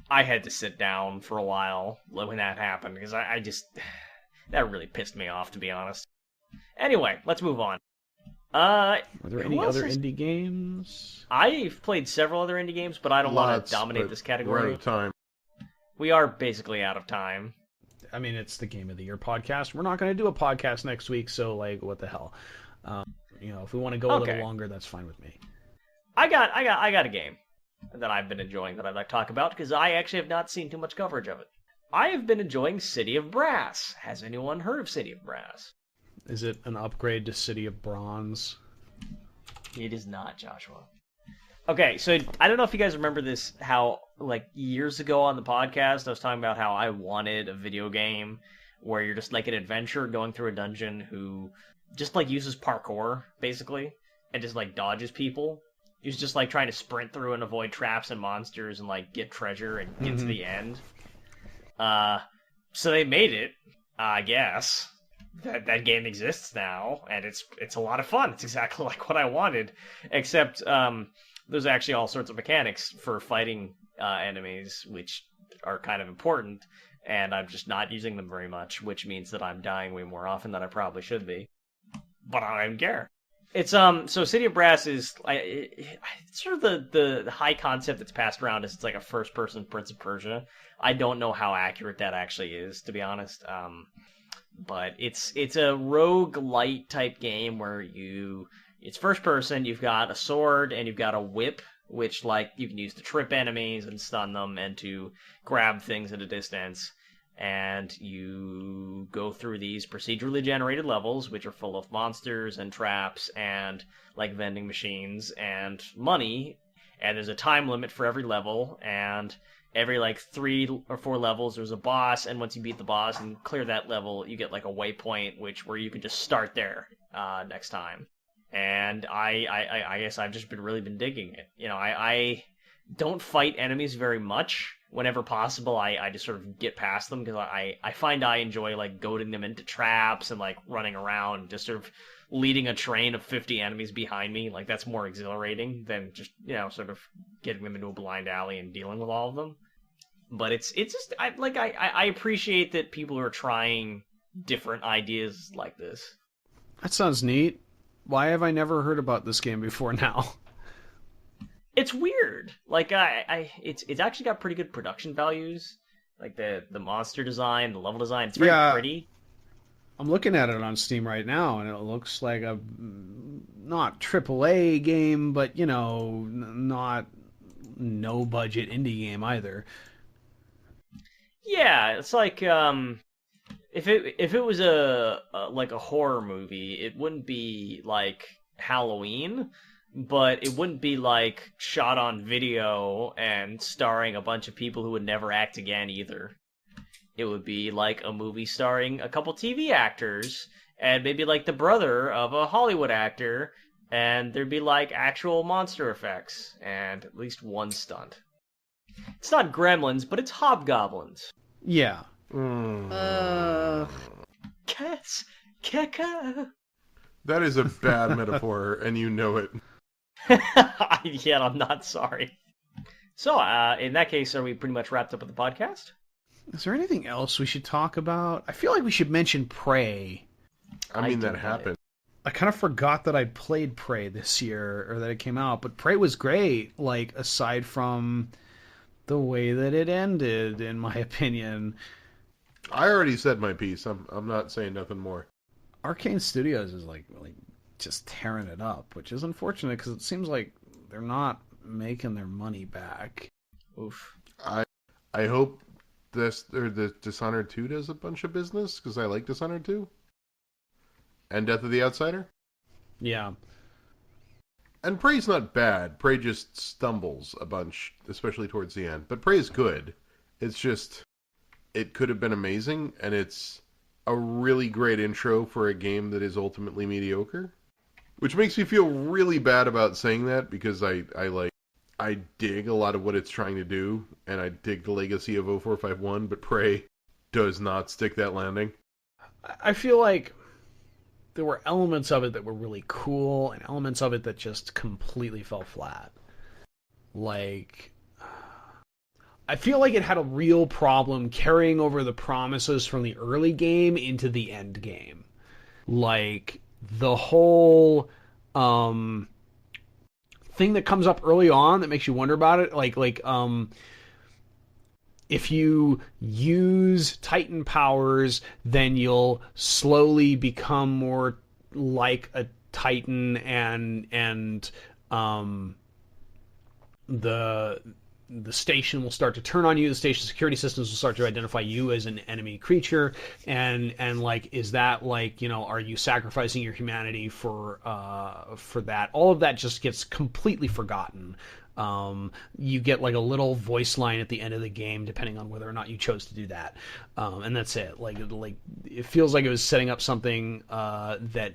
I had to sit down for a while when that happened, because I just... That really pissed me off, to be honest. Anyway, let's move on. Are there any other indie games? I've played several other indie games, but I don't want to dominate this category. We're out of time. We are basically out of time. I mean, it's the Game of the Year podcast. We're not going to do a podcast next week, so, like, what the hell? If we want to go a little longer, that's fine with me. I got a game that I've been enjoying that I'd like to talk about, because I actually have not seen too much coverage of it. I have been enjoying City of Brass. Has anyone heard of City of Brass? Is it an upgrade to City of Bronze? It is not, Joshua. Okay, so I don't know if you guys remember this, how, like, years ago on the podcast, I was talking about how I wanted a video game where you're just, like, an adventurer going through a dungeon who just, like, uses parkour, basically, and just, like, dodges people. He's just, like, trying to sprint through and avoid traps and monsters and, like, get treasure and get to the end. So they made it, I guess. That game exists now, and it's a lot of fun. It's exactly like what I wanted, except, there's actually all sorts of mechanics for fighting enemies, which are kind of important, and I'm just not using them very much, which means that I'm dying way more often than I probably should be. But I don't even care. It's so City of Brass is it's sort of the high concept that's passed around is it's like a first person Prince of Persia. I don't know how accurate that actually is, to be honest. But it's a roguelite type game where it's first person, you've got a sword, and you've got a whip, which, like, you can use to trip enemies and stun them and to grab things at a distance. And you go through these procedurally generated levels, which are full of monsters and traps and, like, vending machines and money. And there's a time limit for every level, and every, like, 3 or 4 levels there's a boss, and once you beat the boss and clear that level, you get, like, a waypoint, where you can just start there next time. And I guess I've just really been digging it. I don't fight enemies very much. Whenever possible, I just sort of get past them, because I find I enjoy, like, goading them into traps and, like, running around, just sort of leading a train of 50 enemies behind me. Like, that's more exhilarating than just, sort of getting them into a blind alley and dealing with all of them. But it's just, I appreciate that people are trying different ideas like this. That sounds neat. Why have I never heard about this game before now? It's weird. Like, it's actually got pretty good production values. Like, the monster design, the level design, it's very pretty. I'm looking at it on Steam right now, and it looks like a not AAA game, but, not no-budget indie game either. Yeah, it's like, if it was a horror movie, it wouldn't be like Halloween, but it wouldn't be like shot on video and starring a bunch of people who would never act again either. It would be like a movie starring a couple TV actors and maybe like the brother of a Hollywood actor, and there'd be like actual monster effects and at least one stunt. It's not gremlins, but it's hobgoblins. Yeah. Cats, keka. That is a bad metaphor, and you know it. Yet I'm not sorry. So, in that case, are we pretty much wrapped up with the podcast? Is there anything else we should talk about? I feel like we should mention Prey. I mean, that happened. I kind of forgot that I played Prey this year, or that it came out, but Prey was great, like, aside from the way that it ended, in my opinion. I already said my piece. I'm not saying nothing more. Arcane Studios is, like, really just tearing it up, which is unfortunate, because it seems like they're not making their money back. Oof. I hope the Dishonored 2 does a bunch of business, because I like Dishonored 2. And Death of the Outsider. Yeah. And Prey's not bad. Prey just stumbles a bunch, especially towards the end. But Prey's good. It's just, it could have been amazing, and it's a really great intro for a game that is ultimately mediocre. Which makes me feel really bad about saying that, because I dig a lot of what it's trying to do, and I dig the legacy of 0451, but Prey does not stick that landing. I feel like there were elements of it that were really cool, and elements of it that just completely fell flat. Like, I feel like it had a real problem carrying over the promises from the early game into the end game. Like, the whole thing that comes up early on that makes you wonder about it, if you use Titan powers, then you'll slowly become more like a Titan, and the station will start to turn on you. The station security systems will start to identify you as an enemy creature, and like, is that like, you know, are you sacrificing your humanity for that? All of that just gets completely forgotten. You get like a little voice line at the end of the game, depending on whether or not you chose to do that, and that's it. Like it feels like it was setting up something that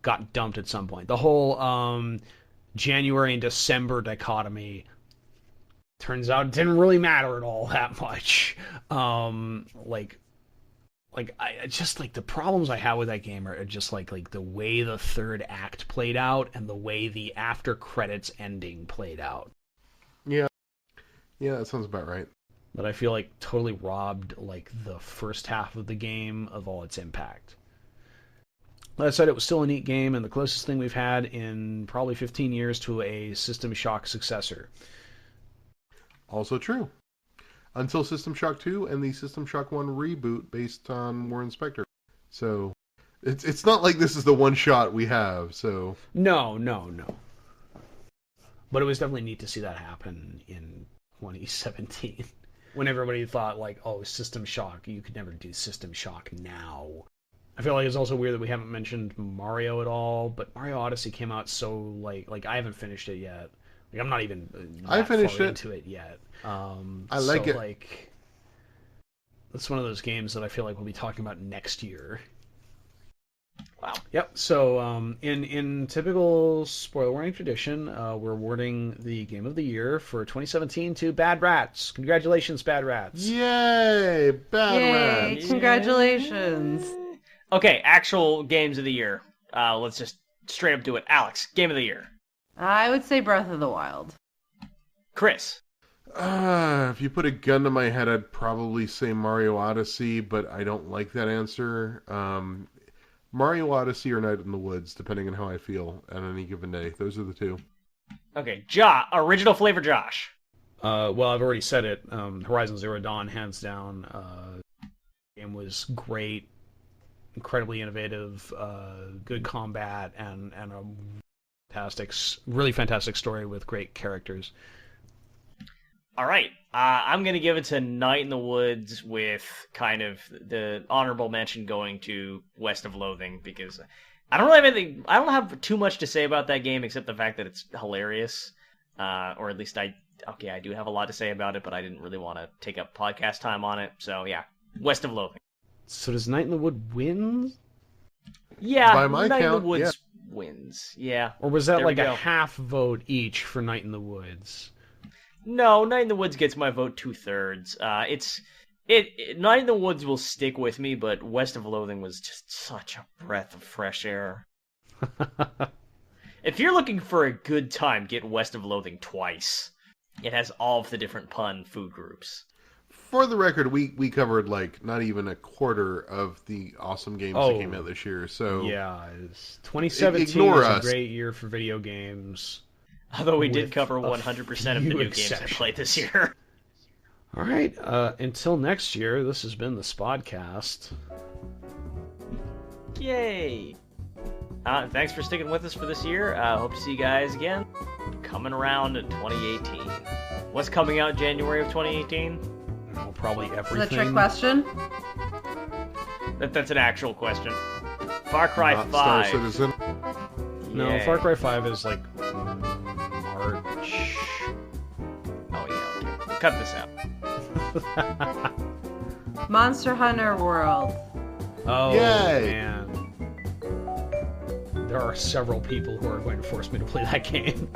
got dumped at some point. The whole January and December dichotomy turns out it didn't really matter at all that much. I just, like, the problems I have with that game are just like the way the third act played out and the way the after credits ending played out. Yeah, that sounds about right. But I feel like totally robbed like the first half of the game of all its impact. That said, it was still a neat game, and the closest thing we've had in probably 15 years to a System Shock successor. Also true. Until System Shock 2 and the System Shock 1 reboot based on Warren Spector. So, it's not like this is the one shot we have, so... No. But it was definitely neat to see that happen in 2017. When everybody thought, like, oh, System Shock, you could never do System Shock now. I feel like it's also weird that we haven't mentioned Mario at all, but Mario Odyssey came out so, like I haven't finished it yet. Like, I'm not even I finished it. into it yet. I like it. Like, that's one of those games that I feel like we'll be talking about next year. Wow. Yep. So, in typical spoiler warning tradition, we're awarding the Game of the Year for 2017 to Bad Rats. Congratulations, Bad Rats. Yay! Bad Rats! Congratulations. Okay, actual games of the year. Let's just straight up do it. Alex, Game of the Year. I would say Breath of the Wild. Chris. If you put a gun to my head, I'd probably say Mario Odyssey, but I don't like that answer. Mario Odyssey or Night in the Woods, depending on how I feel on any given day. Those are the two. Okay, original flavor Josh. Well, I've already said it. Horizon Zero Dawn, hands down. Game was great, incredibly innovative, good combat, and a really fantastic story with great characters. All right, I'm going to give it to Night in the Woods with kind of the honorable mention going to West of Loathing, because I don't have too much to say about that game except the fact that it's hilarious, or at least I do have a lot to say about it, but I didn't really want to take up podcast time on it. So yeah, West of Loathing. So does Night in the Wood win? Yeah, by my Night count, in the Woods wins. Yeah. Or was that There like we a go. half vote each for Night in the Woods? No, Night in the Woods gets my vote 2/3. Night in the Woods will stick with me, but West of Loathing was just such a breath of fresh air. If you're looking for a good time, get West of Loathing twice. It has all of the different pun food groups. For the record, we covered like not even a quarter of the awesome games that came out this year. So yeah, 2017 Ignore was a us. great year for video games. Although we did With cover a 100% of the few new games I played this year. All right, until next year, this has been the Spodcast. Yay! Thanks for sticking with us for this year. Hope to see you guys again coming around in 2018. What's coming out January of 2018? Probably Is that everything. a trick question? That's an actual question. Far Cry not 5. Star Citizen. No, Yay. Far Cry 5 is like March. Oh yeah, okay. Cut this out. Monster Hunter World. Oh, Yay. man. There are several people who are going to force me to play that game.